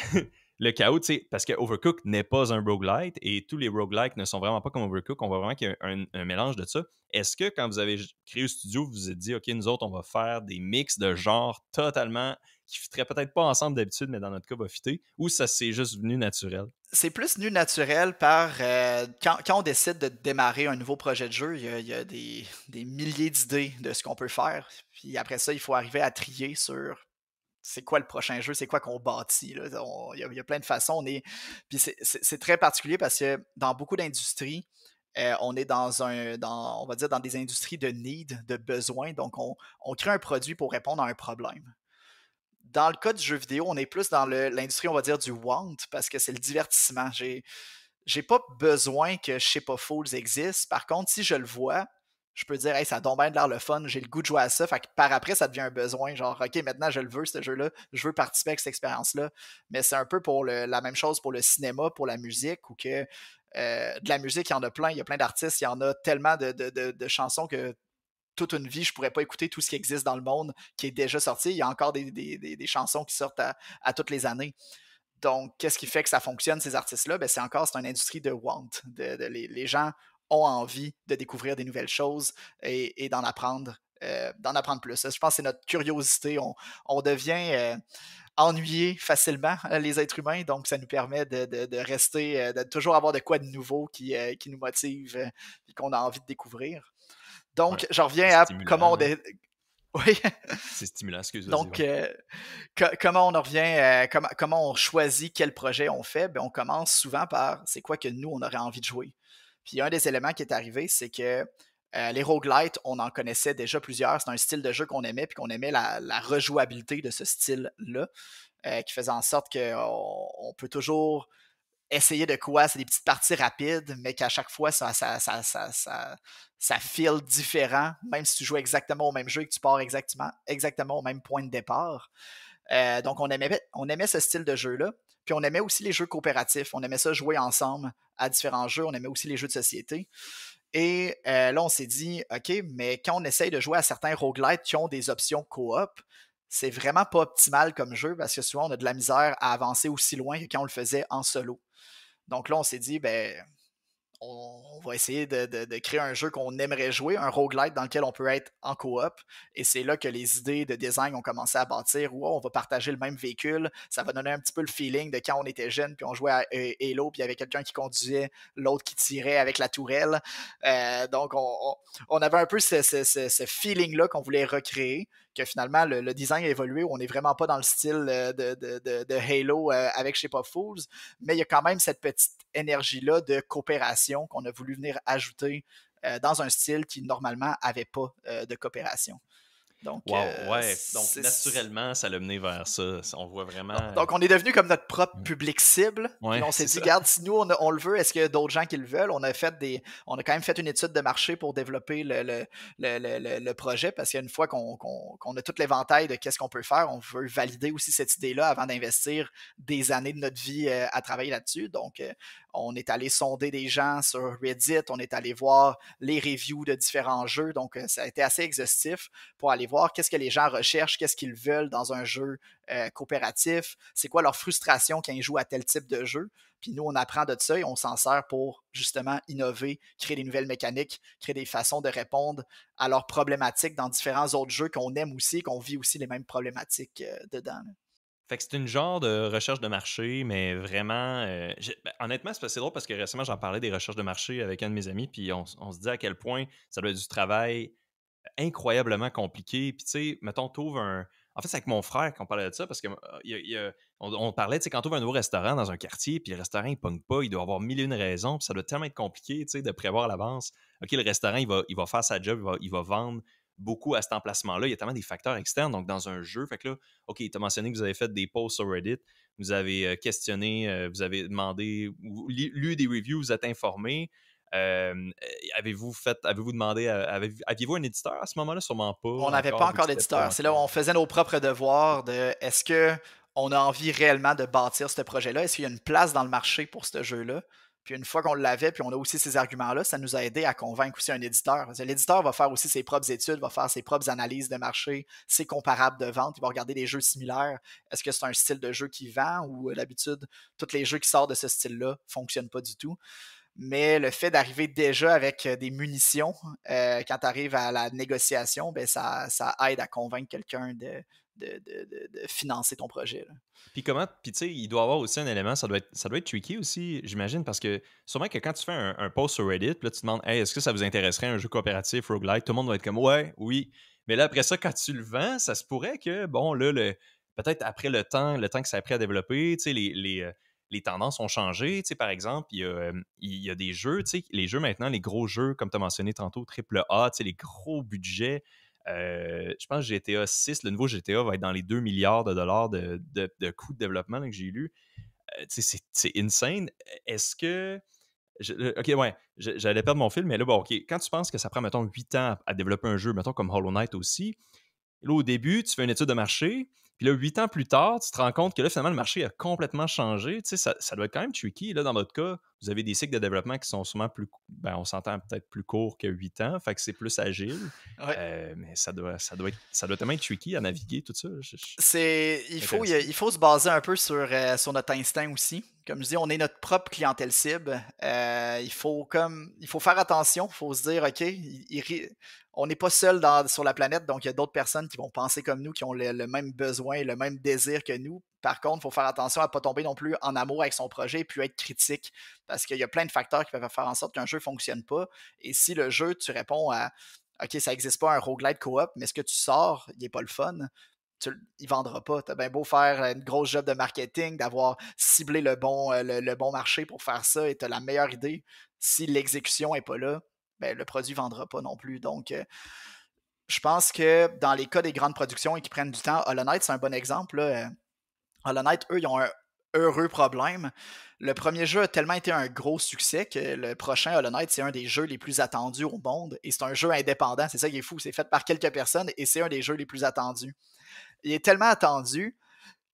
le chaos, tu sais, parce que Overcooked n'est pas un roguelite et tous les roguelites ne sont vraiment pas comme Overcooked. On voit vraiment qu'il y a un mélange de ça. Est-ce que quand vous avez créé le studio, vous vous êtes dit, OK, nous autres, on va faire des mix de genres totalement qui ne fitteraient peut-être pas ensemble d'habitude, mais dans notre cas, va fitter, ou ça s'est juste venu naturel?
C'est plus nu naturel par quand on décide de démarrer un nouveau projet de jeu, il y a des milliers d'idées de ce qu'on peut faire. Puis après ça, il faut arriver à trier sur c'est quoi le prochain jeu, c'est quoi qu'on bâtit, là. Il y a plein de façons. Puis c'est très particulier parce que dans beaucoup d'industries, on est on va dire, dans des industries de need, de besoin. Donc, on crée un produit pour répondre à un problème. Dans le cas du jeu vidéo, on est plus dans l'industrie, on va dire, du want, parce que c'est le divertissement. J'ai pas besoin que Ship of Fools existe. Par contre, si je le vois, je peux dire, hey, ça a donc bien de l'air le fun, j'ai le goût de jouer à ça. Fait que par après, ça devient un besoin. Genre, OK, maintenant, je le veux, ce jeu-là. Je veux participer à cette expérience-là. Mais c'est un peu pour la même chose pour le cinéma, pour la musique, ou que de la musique, il y en a plein. Il y a plein d'artistes. Il y en a tellement de chansons que toute une vie, je pourrais pas écouter tout ce qui existe dans le monde qui est déjà sorti. Il y a encore des chansons qui sortent à toutes les années. Donc, qu'est-ce qui fait que ça fonctionne, ces artistes-là? Ben, c'est une industrie de want. Les gens ont envie de découvrir des nouvelles choses et d'en apprendre plus. Je pense que c'est notre curiosité. On devient ennuyé facilement, les êtres humains, donc ça nous permet de rester, de toujours avoir de quoi de nouveau qui nous motive et qu'on a envie de découvrir.
Ouais.
Donc, je
C'est
reviens à comment
stimulant,
on...
là.
Oui,
C'est stimulant, excuse, vas-y,
donc,
ouais.
comment on en revient, comment on choisit quel projet on fait? Ben, on commence souvent par c'est quoi que nous, on aurait envie de jouer. Puis un des éléments qui est arrivé, c'est que les roguelites, on en connaissait déjà plusieurs. C'est un style de jeu qu'on aimait, puis qu'on aimait la rejouabilité de ce style-là, qui faisait en sorte qu'on peut toujours essayer de quoi, c'est des petites parties rapides, mais qu'à chaque fois, ça feel différent, même si tu joues exactement au même jeu et que tu pars exactement au même point de départ. Donc, on aimait ce style de jeu-là. Puis on aimait aussi les jeux coopératifs. On aimait ça jouer ensemble à différents jeux. On aimait aussi les jeux de société. Et là, on s'est dit, OK, mais quand on essaye de jouer à certains roguelites qui ont des options coop, c'est vraiment pas optimal comme jeu parce que souvent, on a de la misère à avancer aussi loin que quand on le faisait en solo. Donc là, on s'est dit, ben, on va essayer de créer un jeu qu'on aimerait jouer, un roguelite dans lequel on peut être en coop. Et c'est là que les idées de design ont commencé à bâtir. Wow, on va partager le même véhicule. Ça va donner un petit peu le feeling de quand on était jeune, puis on jouait à Halo, puis il y avait quelqu'un qui conduisait, l'autre qui tirait avec la tourelle. Donc, on avait un peu ce feeling-là qu'on voulait recréer, que finalement, le design a évolué. On n'est vraiment pas dans le style de Halo avec Shape of Fools, mais il y a quand même cette petite énergie-là de coopération qu'on a voulu venir ajouter dans un style qui normalement n'avait pas de coopération. Donc,
Wow, ouais. Donc, naturellement, ça l'a mené vers ça. On voit vraiment.
donc, on est devenu comme notre propre public cible. Puis
Ouais,
là, on s'est
c'est
dit,
ça.
regarde, si nous, on le veut, est-ce qu'il y a d'autres gens qui le veulent? On a quand même fait une étude de marché pour développer le projet parce qu'une fois qu'on a tout l'éventail de qu'est-ce qu'on peut faire, on veut valider aussi cette idée-là avant d'investir des années de notre vie à travailler là-dessus. Donc, on est allé sonder des gens sur Reddit, on est allé voir les reviews de différents jeux. Donc, ça a été assez exhaustif pour aller voir qu'est-ce que les gens recherchent, qu'est-ce qu'ils veulent dans un jeu coopératif, c'est quoi leur frustration quand ils jouent à tel type de jeu. Puis nous, on apprend de ça et on s'en sert pour justement innover, créer des nouvelles mécaniques, créer des façons de répondre à leurs problématiques dans différents autres jeux qu'on aime aussi, qu'on vit aussi les mêmes problématiques dedans.
Fait que c'est une genre de recherche de marché, mais vraiment. Honnêtement, c'est drôle parce que récemment, j'en parlais des recherches de marché avec un de mes amis, puis on se dit à quel point ça doit être du travail incroyablement compliqué. Puis, tu sais, mettons, t'ouvres un. En fait, c'est avec mon frère qu'on parlait de ça parce que on parlait, tu sais, quand tu ouvres un nouveau restaurant dans un quartier, puis le restaurant, il pogne pas, il doit avoir mille et une raisons, puis ça doit tellement être compliqué, tu sais, de prévoir à l'avance. OK, le restaurant, il va faire sa job, il va vendre beaucoup à cet emplacement-là. Il y a tellement des facteurs externes, donc dans un jeu. Fait que là, OK, tu as mentionné que vous avez fait des posts sur Reddit, vous avez questionné, vous avez demandé, lu des reviews, vous êtes informé. Avez-vous demandé, aviez-vous un éditeur à ce moment-là? Sûrement pas
On n'avait pas
encore, vu que
encore
c'était pas
d'éditeur. C'est là où on
encore.
faisait nos propres devoirs de est-ce que on a envie réellement de bâtir ce projet-là? Est-ce qu'il y a une place dans le marché pour ce jeu-là? Puis une fois qu'on l'avait, puis on a aussi ces arguments-là, ça nous a aidé à convaincre aussi un éditeur. Parce que l'éditeur va faire aussi ses propres études, va faire ses propres analyses de marché, ses comparables de vente, il va regarder des jeux similaires. Est-ce que c'est un style de jeu qui vend ou d'habitude, tous les jeux qui sortent de ce style-là ne fonctionnent pas du tout? Mais le fait d'arriver déjà avec des munitions quand tu arrives à la négociation, ben ça aide à convaincre quelqu'un de financer ton projet, là.
Puis tu sais, il doit y avoir aussi un élément, ça doit être tricky aussi, j'imagine, parce que sûrement que quand tu fais un post sur Reddit, puis là, tu te demandes, hey, est-ce que ça vous intéresserait un jeu coopératif, roguelike? Tout le monde va être comme, ouais, oui. Mais là, après ça, quand tu le vends, ça se pourrait que, bon, là, peut-être après le temps que ça a pris à développer, tu sais, les tendances ont changé. Tu sais, par exemple, il y a des jeux, tu sais, les jeux maintenant, les gros jeux, comme tu as mentionné tantôt, triple A, tu sais, les gros budgets. Je pense que GTA 6, le nouveau GTA, va être dans les 2 milliards de dollars de coûts de développement là, que j'ai lu. Tu sais, c'est insane. Est-ce que. Ok, ouais, j'allais perdre mon fil, mais là, bon, ok. Quand tu penses que ça prend, mettons, 8 ans à développer un jeu, mettons comme Hollow Knight aussi, là, au début, tu fais une étude de marché, puis là, 8 ans plus tard, tu te rends compte que là, finalement, le marché a complètement changé. Tu sais, ça doit être quand même tricky, là, dans votre cas, vous avez des cycles de développement qui sont souvent plus, ben, on s'entend peut-être plus courts que 8 ans, fait que c'est plus agile.
Ouais.
Mais ça doit tellement être tricky à naviguer, tout ça.
Il faut,
Intéressant.
il faut se baser un peu sur notre instinct aussi. Comme je dis, on est notre propre clientèle cible. Il faut faire attention. Il faut se dire, OK, on n'est pas seul sur la planète, donc il y a d'autres personnes qui vont penser comme nous, qui ont le même besoin, le même désir que nous. Par contre, il faut faire attention à ne pas tomber non plus en amour avec son projet et puis être critique. Parce qu'il y a plein de facteurs qui peuvent faire en sorte qu'un jeu ne fonctionne pas. Et si le jeu, tu réponds à OK, ça n'existe pas un roguelite co-op, mais ce que tu sors, il n'est pas le fun, il ne vendra pas. Tu as bien beau faire une grosse job de marketing, d'avoir ciblé le bon marché pour faire ça et tu as la meilleure idée. Si l'exécution n'est pas là, ben, le produit ne vendra pas non plus. Donc, je pense que dans les cas des grandes productions et qui prennent du temps, Hollow Knight, c'est un bon exemple. Là. Hollow Knight, eux, ils ont un heureux problème. Le premier jeu a tellement été un gros succès que le prochain Hollow Knight, c'est un des jeux les plus attendus au monde. Et c'est un jeu indépendant. C'est ça qui est fou. C'est fait par quelques personnes et c'est un des jeux les plus attendus. Il est tellement attendu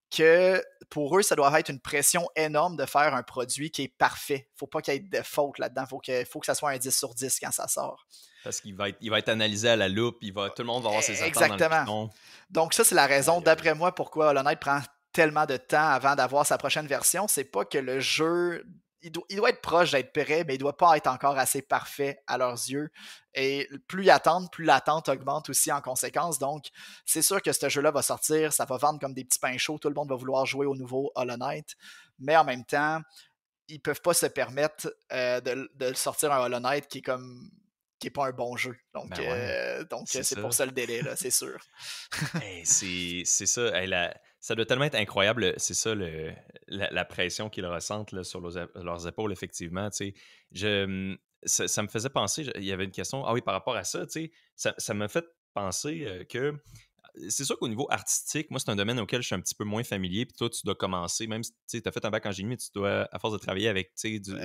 que pour eux, ça doit être une pression énorme de faire un produit qui est parfait. Faut pas qu'il y ait de fautes là-dedans. Faut que ça soit un 10 sur 10 quand ça sort.
Parce il va être analysé à la loupe, tout le monde va avoir ses affaires dans le
Exactement.
piton.
Donc ça, c'est la raison,
Aïe, aïe.
d'après moi, pourquoi Hollow Knight prend tellement de temps avant d'avoir sa prochaine version. C'est pas que le jeu... Il doit être proche d'être prêt, mais il doit pas être encore assez parfait à leurs yeux. Et plus ils attendent, plus l'attente augmente aussi en conséquence. Donc, c'est sûr que ce jeu-là va sortir, ça va vendre comme des petits pains chauds, tout le monde va vouloir jouer au nouveau Hollow Knight. Mais en même temps, ils peuvent pas se permettre de sortir un Hollow Knight qui est pas un bon jeu. Donc,
Ben ouais, c'est
c'est pour
ça.
ça le délai, là, c'est sûr.
Hey, c'est ça. Hey, ça doit tellement être incroyable. C'est ça, la pression qu'ils ressentent là, sur leurs épaules, effectivement. Tu sais. Ça me faisait penser, il y avait une question. Ah oui, par rapport à ça, tu sais, ça m'a fait penser que c'est sûr qu'au niveau artistique, moi, c'est un domaine auquel je suis un petit peu moins familier. Puis toi, tu dois commencer, même si tu as fait un bac en génie, mais tu dois, à force de travailler avec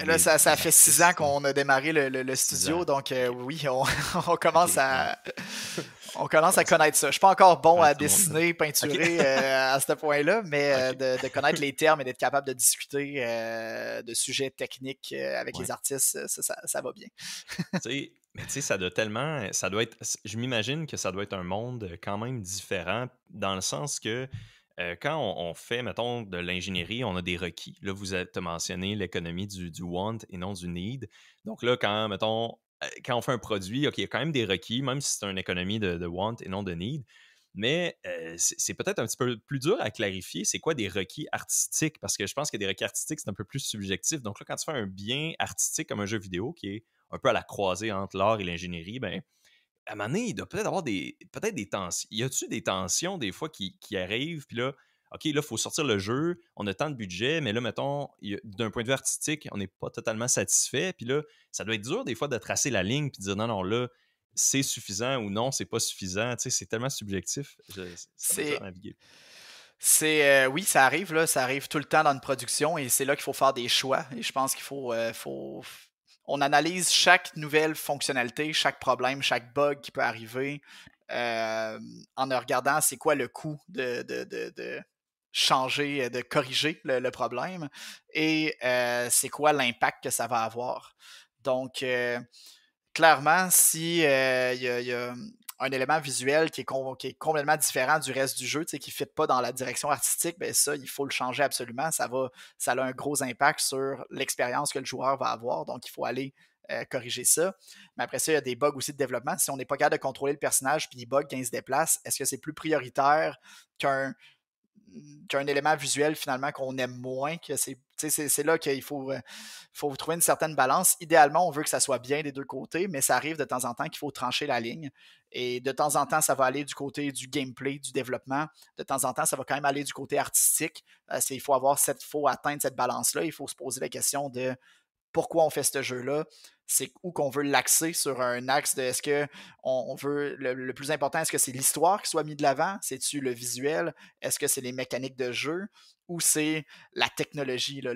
Là, ça
des
fait 6 ans
artistes,
qu'on a démarré le
6 ans.
studio, donc
OK,
oui, on
OK,
commence
ouais.
on commence à
Ouais,
connaître ça. Je suis pas encore bon
ouais,
à
ça monte bien.
dessiner,
OK.
peinturer à ce point-là, mais
OK.
de connaître les termes et d'être capable de discuter de sujets techniques avec les
Ouais.
artistes, ça va bien.
Mais tu sais, ça doit être, je m'imagine que ça doit être un monde quand même différent dans le sens que quand on fait, mettons, de l'ingénierie, on a des requis. Là, vous avez mentionné l'économie du want et non du need. Donc là, mettons, quand on fait un produit, OK, il y a quand même des requis, même si c'est une économie de want et non de need. Mais c'est peut-être un petit peu plus dur à clarifier. C'est quoi des requis artistiques? Parce que je pense que des requis artistiques, c'est un peu plus subjectif. Donc là, quand tu fais un bien artistique comme un jeu vidéo qui est un peu à la croisée entre l'art et l'ingénierie, ben, à un moment donné, il doit peut-être avoir peut-être des tensions. Y a-tu des tensions des fois qui arrivent? Puis là, OK, là, il faut sortir le jeu, on a tant de budget, mais là, mettons, d'un point de vue artistique, on n'est pas totalement satisfait. Puis là, ça doit être dur des fois de tracer la ligne puis de dire non, non, là, c'est suffisant ou non, c'est pas suffisant. Tu sais, c'est tellement subjectif. Ça doit être dur
C'est
à naviguer.
oui, ça arrive là, ça arrive tout le temps dans une production et c'est là qu'il faut faire des choix. Et je pense qu'il on analyse chaque nouvelle fonctionnalité, chaque problème, chaque bug qui peut arriver euh, en regardant c'est quoi le coût de changer, de corriger le problème et c'est quoi l'impact que ça va avoir. Donc, clairement, si il y a un élément visuel qui est complètement différent du reste du jeu, qui ne fit pas dans la direction artistique, ben ça, il faut le changer absolument. Ça a un gros impact sur l'expérience que le joueur va avoir. Donc, il faut aller corriger ça. Mais après ça, il y a des bugs aussi de développement. Si on n'est pas capable de contrôler le personnage puis il bug quand il se déplace, est-ce que c'est plus prioritaire qu'un qu'un élément visuel finalement qu'on aime moins, que c'est là qu'il faut trouver une certaine balance. Idéalement, on veut que ça soit bien des deux côtés, mais ça arrive de temps en temps qu'il faut trancher la ligne. Et de temps en temps, ça va aller du côté du gameplay, du développement. De temps en temps, ça va quand même aller du côté artistique. Faut atteindre cette balance-là. Il faut se poser la question de pourquoi on fait ce jeu-là, c'est où qu'on veut l'axer sur un axe de est-ce que on veut le plus important, est-ce que c'est l'histoire qui soit mis de l'avant, c'est-tu le visuel, est-ce que c'est les mécaniques de jeu ou c'est la technologie, là,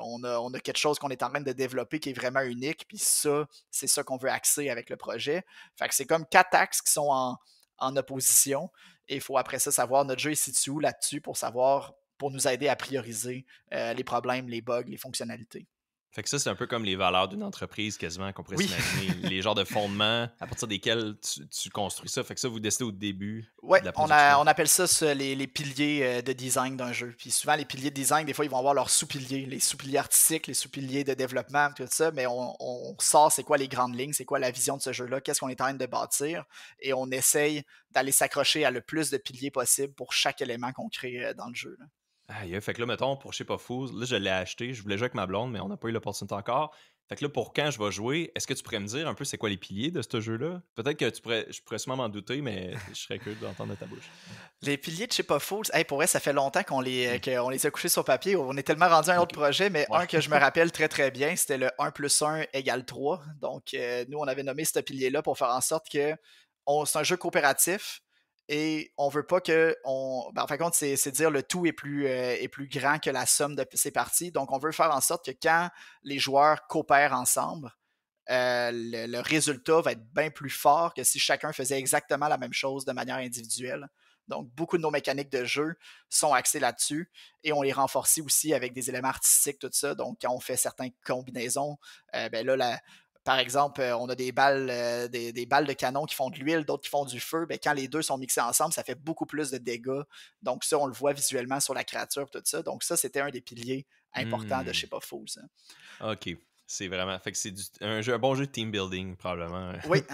on a quelque chose qu'on est en train de développer qui est vraiment unique, puis ça, c'est ça qu'on veut axer avec le projet. Fait que c'est comme 4 axes qui sont en opposition et il faut après ça savoir notre jeu est situé où là-dessus pour nous aider à prioriser les problèmes, les bugs, les fonctionnalités.
Fait que ça, c'est un peu comme les valeurs d'une entreprise, quasiment, qu'on pourrait
Oui,
s'imaginer. Les genres de fondements à partir desquels tu construis ça. Fait que ça, vous décidez au début
ouais,
de la production.
on appelle ça, les piliers de design d'un jeu. Puis souvent, les piliers de design, des fois, ils vont avoir leurs sous-piliers, les sous-piliers artistiques, les sous-piliers de développement, tout ça, mais on sort c'est quoi les grandes lignes, c'est quoi la vision de ce jeu-là, qu'est-ce qu'on est en train de bâtir, et on essaye d'aller s'accrocher à le plus de piliers possible pour chaque élément qu'on crée dans le jeu, là.
Aïe, fait que là, mettons, pour Shape of Fools, là, je l'ai acheté. Je voulais jouer avec ma blonde, mais on n'a pas eu l'opportunité encore. Fait que là, pour quand je vais jouer, est-ce que tu pourrais me dire un peu c'est quoi les piliers de ce jeu-là? Peut-être que je pourrais sûrement m'en douter, mais je serais curieux d'entendre de ta bouche.
Les piliers de Ship of Fools, hey, pour vrai, ça fait longtemps qu'on les a couchés sur papier. On est tellement rendu à un autre
Ok.
projet, mais
Ouais.
un que je me rappelle très très bien, c'était le 1 plus 1 égale 3. Donc, nous, on avait nommé ce pilier-là pour faire en sorte que c'est un jeu coopératif et on veut pas que. En fin de compte, c'est dire le tout est plus grand que la somme de ses parties. Donc, on veut faire en sorte que quand les joueurs coopèrent ensemble, le résultat va être bien plus fort que si chacun faisait exactement la même chose de manière individuelle. Donc, beaucoup de nos mécaniques de jeu sont axées là-dessus et on les renforce aussi avec des éléments artistiques, tout ça. Donc, quand on fait certaines combinaisons, ben là, par exemple, on a des balles de canon qui font de l'huile, d'autres qui font du feu. Ben, quand les deux sont mixés ensemble, ça fait beaucoup plus de dégâts. Donc, ça, on le voit visuellement sur la créature, tout ça. Donc, ça, c'était un des piliers importants de
Hmm.
Shape of Fools, hein.
Ok. C'est vraiment. Fait que c'est un bon jeu de team building, probablement.
Oui,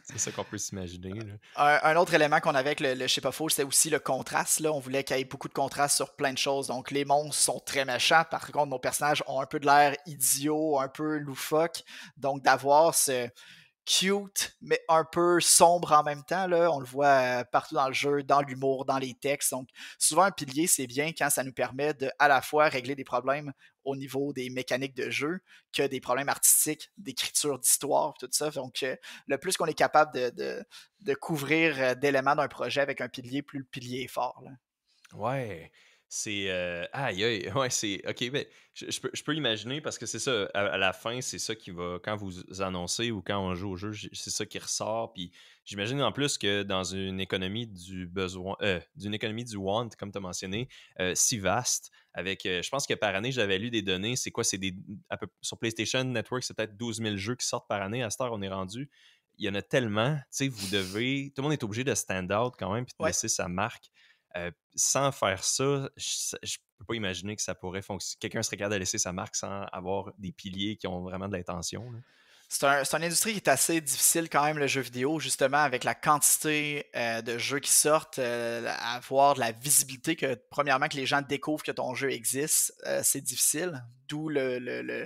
C'est ça qu'on peut s'imaginer, là.
un autre élément qu'on avait avec le Shape of Fools, c'était aussi le contraste. Là. On voulait qu'il y ait beaucoup de contraste sur plein de choses. Donc, les monstres sont très méchants. Par contre, nos personnages ont un peu de l'air idiot, un peu loufoque. Donc, d'avoir ce cute, mais un peu sombre en même temps. Là. On le voit partout dans le jeu, dans l'humour, dans les textes. Donc, souvent, un pilier, c'est bien quand ça nous permet de à la fois régler des problèmes au niveau des mécaniques de jeu que des problèmes artistiques, d'écriture, d'histoire, tout ça. Donc, le plus qu'on est capable de couvrir d'éléments d'un projet avec un pilier, plus le pilier est fort, là.
Ouais, c'est, aïe, aïe, ouais, c'est OK, ben, je peux imaginer parce que c'est ça, à la fin, c'est ça qui va quand vous annoncez ou quand on joue au jeu, c'est ça qui ressort, puis j'imagine en plus que dans une économie du besoin, d'une économie du want, comme tu as mentionné, si vaste avec, je pense que par année, j'avais lu des données, c'est quoi? C'est des à peu sur PlayStation Network, c'est peut-être 12 000 jeux qui sortent par année. À cette heure, on est rendu. Il y en a tellement, tu sais, vous devez tout le monde est obligé de stand out quand même puis de
Ouais.
laisser sa marque. Sans faire ça, je peux pas imaginer que ça pourrait fonctionner. Quelqu'un serait capable de laisser sa marque sans avoir des piliers qui ont vraiment de l'intention, là.
C'est une industrie qui est assez difficile quand même, le jeu vidéo, justement, avec la quantité de jeux qui sortent, avoir de la visibilité que, premièrement, que les gens découvrent que ton jeu existe, c'est difficile. D'où un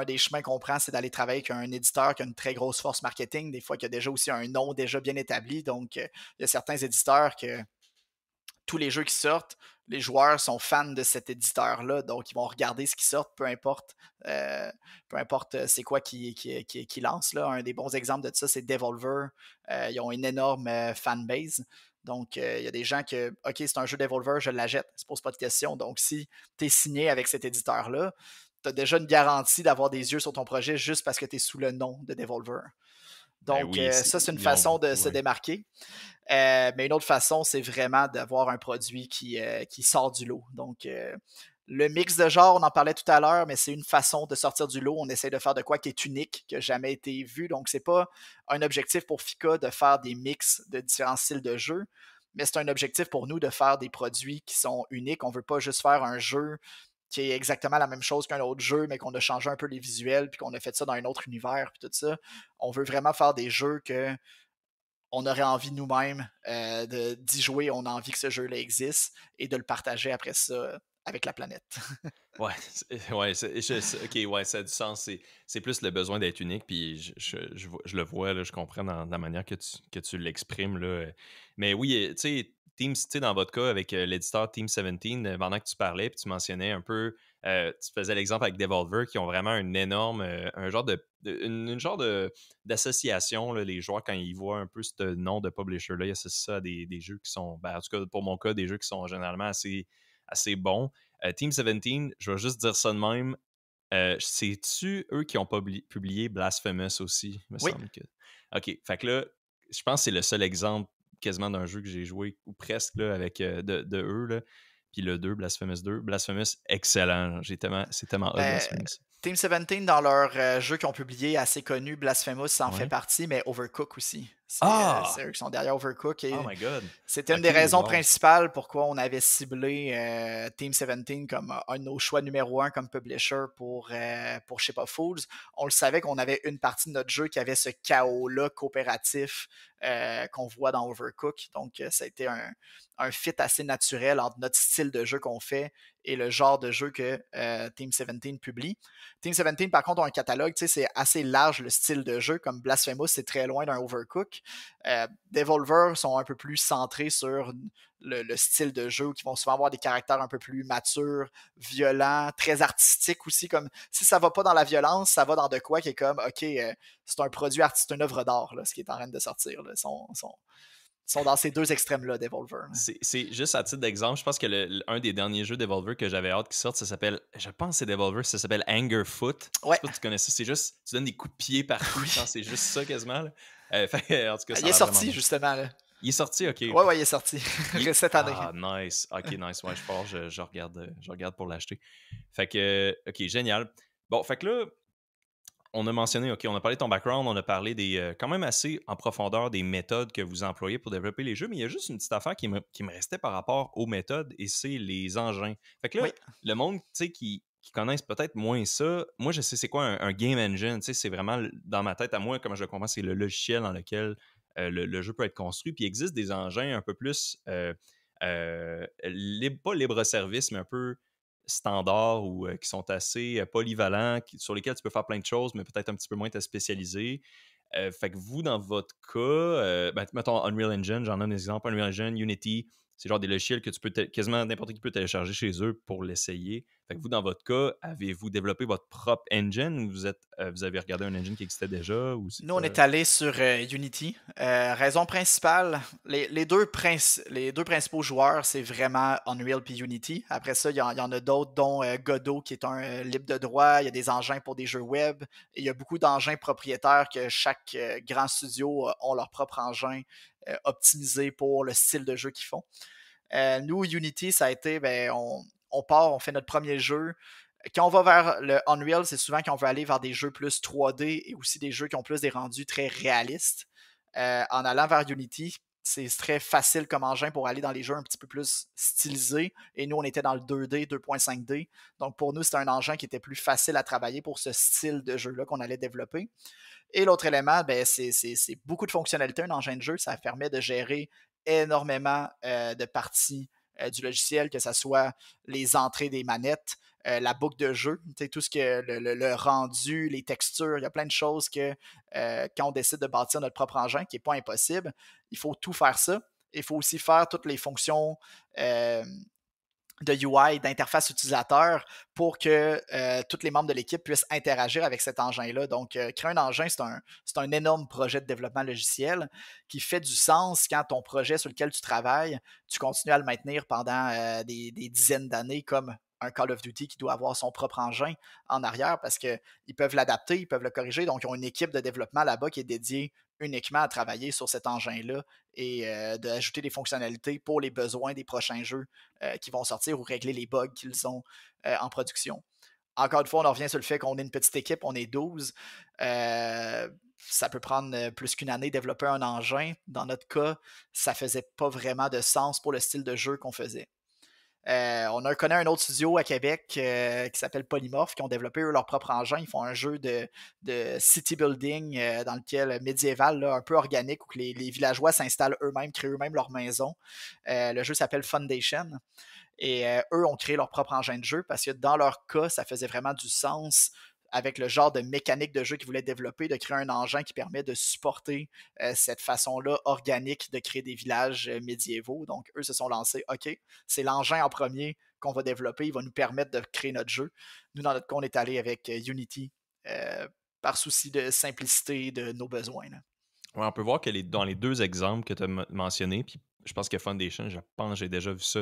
des chemins qu'on prend, c'est d'aller travailler avec un éditeur qui a une très grosse force marketing, des fois qui a déjà aussi un nom déjà bien établi. Donc, il y a certains éditeurs que tous les jeux qui sortent, les joueurs sont fans de cet éditeur-là, donc ils vont regarder ce qui sort, euh, peu importe c'est quoi qui lance. Là. Un des bons exemples de ça, c'est Devolver. Ils ont une énorme fanbase. Donc, il y a des gens que, OK, c'est un jeu Devolver, je l'achète, ne se pose pas de questions. Donc, si tu es signé avec cet éditeur-là, tu as déjà une garantie d'avoir des yeux sur ton projet juste parce que tu es sous le nom de Devolver.
Ben
Donc,
oui,
ça, c'est une
ils ont
façon de
beaucoup,
se
ouais.
démarquer. Mais une autre façon, c'est vraiment d'avoir un produit qui sort du lot. Donc, le mix de genre, on en parlait tout à l'heure, mais c'est une façon de sortir du lot. On essaie de faire de quoi qui est unique, qui n'a jamais été vu. Donc, c'est pas un objectif pour Fika de faire des mix de différents styles de jeu, mais c'est un objectif pour nous de faire des produits qui sont uniques. On veut pas juste faire un jeu qui est exactement la même chose qu'un autre jeu, mais qu'on a changé un peu les visuels, puis qu'on a fait ça dans un autre univers, puis tout ça. On veut vraiment faire des jeux que on aurait envie nous-mêmes d'y jouer, on a envie que ce jeu-là existe et de le partager après ça avec la planète.
Ouais, ouais, OK, ouais, ça a du sens. C'est plus le besoin d'être unique, puis je le vois, là, je comprends dans la manière que tu l'exprimes, là. Mais oui, tu sais, Teams, tu sais, dans votre cas, avec l'éditeur Team 17, pendant que tu parlais, puis tu mentionnais un peu, tu faisais l'exemple avec Devolver, qui ont vraiment un énorme, un genre une genre d'association, là, les joueurs, quand ils voient un peu ce nom de publisher-là, ils associent ça à des jeux qui sont, ben, en tout cas, pour mon cas, des jeux qui sont généralement assez bons. Team 17, je vais juste dire ça de même. C'est-tu eux qui ont publié Blasphemous aussi, me
Oui,
semble que. OK. Fait que là, je pense que c'est le seul exemple quasiment d'un jeu que j'ai joué, ou presque, là, avec de eux. Là. Puis le 2, Blasphemous 2. Blasphemous, excellent. C'est tellement hot,
ben,
Blasphemous.
Team 17, dans leur jeu qu'ils ont publié assez connu, Blasphemous, ça en fait
Ouais.
partie, mais Overcook aussi. C'est
Ah!
eux qui sont derrière Overcook.
Oh
Et
my god!
c'était une des
OK,
raisons
wow.
principales pourquoi on avait ciblé Team 17 comme un de nos choix numéro un comme publisher pour Ship of Fools. On le savait qu'on avait une partie de notre jeu qui avait ce chaos-là coopératif qu'on voit dans Overcook. Donc, ça a été un fit assez naturel entre notre style de jeu qu'on fait et le genre de jeu que Team 17 publie. Team 17, par contre, a un catalogue, c'est assez large le style de jeu, comme Blasphemous, c'est très loin d'un Overcook. Devolver sont un peu plus centrés sur le style de jeu, qui vont souvent avoir des caractères un peu plus matures, violents, très artistiques aussi. Comme si ça va pas dans la violence, ça va dans de quoi qui est comme, ok, c'est un produit artistique, c'est une œuvre d'art, là, ce qui est en train de sortir. Là. Sont dans ces deux extrêmes-là, Devolver. Là.
C'est juste à titre d'exemple, je pense que un des derniers jeux Devolver que j'avais hâte qu'il sorte, ça s'appelle, je pense que c'est Devolver, ça s'appelle Anger Foot. Je
Ouais,
sais pas si tu connais ça, c'est juste, tu donnes des coups de pied partout,
oui.
genre c'est juste ça quasiment. Là. En tout cas, ça
Il
a
est
l'air vraiment
sorti,
bon.
justement. Là.
Il est sorti, ok.
Ouais, ouais, il est sorti. Cette année.
Ah, nice. Ok, nice. Ouais, je regarde pour l'acheter. Fait que, ok, génial. Bon, fait que là, on a mentionné, OK, on a parlé de ton background, on a parlé quand même assez en profondeur des méthodes que vous employez pour développer les jeux, mais il y a juste une petite affaire qui me restait par rapport aux méthodes et c'est les engins. Fait que là,
Oui.
le monde, tu sais, qui connaissent peut-être moins ça, moi, je sais c'est quoi un game engine, tu sais, c'est vraiment dans ma tête à moi, comme je le comprends, c'est le logiciel dans lequel le jeu peut être construit. Puis il existe des engins un peu plus, pas libre-service, mais un peu standards ou qui sont assez polyvalents, sur lesquels tu peux faire plein de choses, mais peut-être un petit peu moins te spécialiser. Fait que vous, dans votre cas, mettons Unreal Engine, j'en ai un exemple, Unreal Engine, Unity, c'est genre des logiciels que tu peux quasiment n'importe qui peut télécharger chez eux pour l'essayer. Fait que vous, dans votre cas, avez-vous développé votre propre engine ou vous avez regardé un engine qui existait déjà ou c'est
Nous, on
quoi?
est allé sur Unity. Raison principale, les deux principaux joueurs, c'est vraiment Unreal puis Unity. Après ça, il y en a d'autres, dont Godot, qui est un libre de droit. Il y a des engins pour des jeux web. Et il y a beaucoup d'engins propriétaires que chaque grand studio ont leur propre engin optimisé pour le style de jeu qu'ils font. Nous, Unity, ça a été, on part, on fait notre premier jeu. Quand on va vers le Unreal, c'est souvent qu'on veut aller vers des jeux plus 3D et aussi des jeux qui ont plus des rendus très réalistes. En allant vers Unity, c'est très facile comme engin pour aller dans les jeux un petit peu plus stylisés. Et nous, on était dans le 2D, 2.5D. Donc pour nous, c'était un engin qui était plus facile à travailler pour ce style de jeu-là qu'on allait développer. Et l'autre élément, c'est beaucoup de fonctionnalités, un engin de jeu. Ça permet de gérer énormément de parties du logiciel, que ce soit les entrées des manettes, la boucle de jeu, tout ce que le rendu, les textures, il y a plein de choses que quand on décide de bâtir notre propre engin, qui n'est pas impossible, il faut tout faire ça. Il faut aussi faire toutes les fonctions de UI, d'interface utilisateur pour que tous les membres de l'équipe puissent interagir avec cet engin-là. Donc, créer un engin, c'est un énorme projet de développement logiciel qui fait du sens quand ton projet sur lequel tu travailles, tu continues à le maintenir pendant des dizaines d'années comme un Call of Duty qui doit avoir son propre engin en arrière parce qu'ils peuvent l'adapter, ils peuvent le corriger. Donc, ils ont une équipe de développement là-bas qui est dédiée uniquement à travailler sur cet engin-là et d'ajouter des fonctionnalités pour les besoins des prochains jeux qui vont sortir ou régler les bugs qu'ils ont en production. Encore une fois, on revient sur le fait qu'on est une petite équipe, on est 12. Ça peut prendre plus qu'une année de développer un engin. Dans notre cas, ça faisait pas vraiment de sens pour le style de jeu qu'on faisait. On a connu un autre studio à Québec qui s'appelle Polymorph, qui ont développé eux, leur propre engin. Ils font un jeu de city building dans lequel médiéval, là, un peu organique, où les villageois s'installent eux-mêmes, créent eux-mêmes leur maison. Le jeu s'appelle Foundation. Et eux ont créé leur propre engin de jeu parce que dans leur cas, ça faisait vraiment du sens avec le genre de mécanique de jeu qu'ils voulaient développer, de créer un engin qui permet de supporter cette façon-là organique de créer des villages médiévaux. Donc, eux se sont lancés, OK, c'est l'engin en premier qu'on va développer, il va nous permettre de créer notre jeu. Nous, dans notre cas, on est allé avec Unity par souci de simplicité de nos besoins. Là.
Ouais, on peut voir que dans les deux exemples que tu as mentionnés, puis je pense que Foundation, je pense que j'ai déjà vu ça.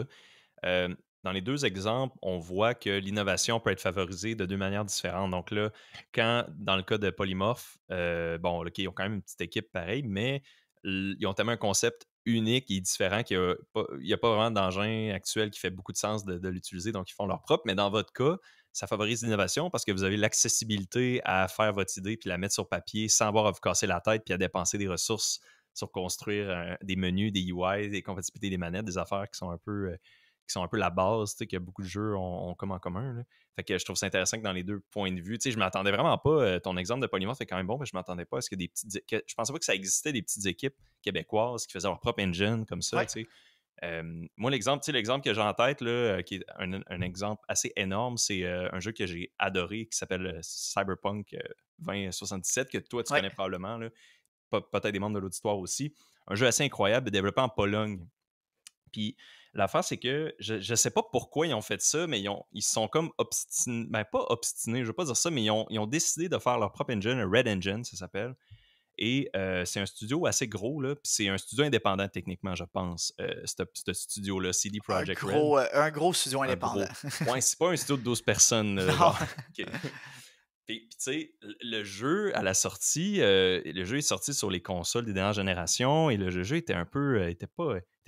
Euh, dans les deux exemples, on voit que l'innovation peut être favorisée de deux manières différentes. Donc là, quand dans le cas de Polymorph, bon, OK, ils ont quand même une petite équipe pareille, mais ils ont tellement un concept unique et différent qu'il n'y a pas vraiment d'engin actuel qui fait beaucoup de sens de l'utiliser, donc ils font leur propre. Mais dans votre cas, ça favorise l'innovation parce que vous avez l'accessibilité à faire votre idée puis la mettre sur papier sans avoir à vous casser la tête puis à dépenser des ressources sur construire des menus, des UI, des compatibilités des manettes, des affaires qui sont un peu la base, tu sais, que beaucoup de jeux ont comme en commun, là. Fait que je trouve ça intéressant que dans les deux points de vue, tu sais, je m'attendais vraiment pas, ton exemple de polymorphe est quand même bon, mais je m'attendais pas à ce que je pensais pas que ça existait des petites équipes québécoises qui faisaient leur propre engine comme ça,
Ouais,
tu sais. Moi, l'exemple que j'ai en tête, là, qui est un exemple assez énorme, c'est un jeu que j'ai adoré qui s'appelle Cyberpunk 2077, que toi, tu
ouais.
connais probablement, là. Peut-être des membres de l'auditoire aussi. Un jeu assez incroyable, développé en Pologne. Puis l'affaire, c'est que je sais pas pourquoi ils ont fait ça, mais ils sont comme obstinés. Ben, pas obstinés, je veux pas dire ça, mais ils ont décidé de faire leur propre engine, un Red Engine, ça s'appelle. Et c'est un studio assez gros, là. Puis c'est un studio indépendant, techniquement, je pense, ce studio-là, CD Projekt Red.
Un gros studio
Un
indépendant.
gros. Ouais, c'est pas un studio de 12 personnes,
Non.
genre. Puis tu sais, le jeu, à la sortie, le jeu est sorti sur les consoles des dernières générations et le jeu était un peu, était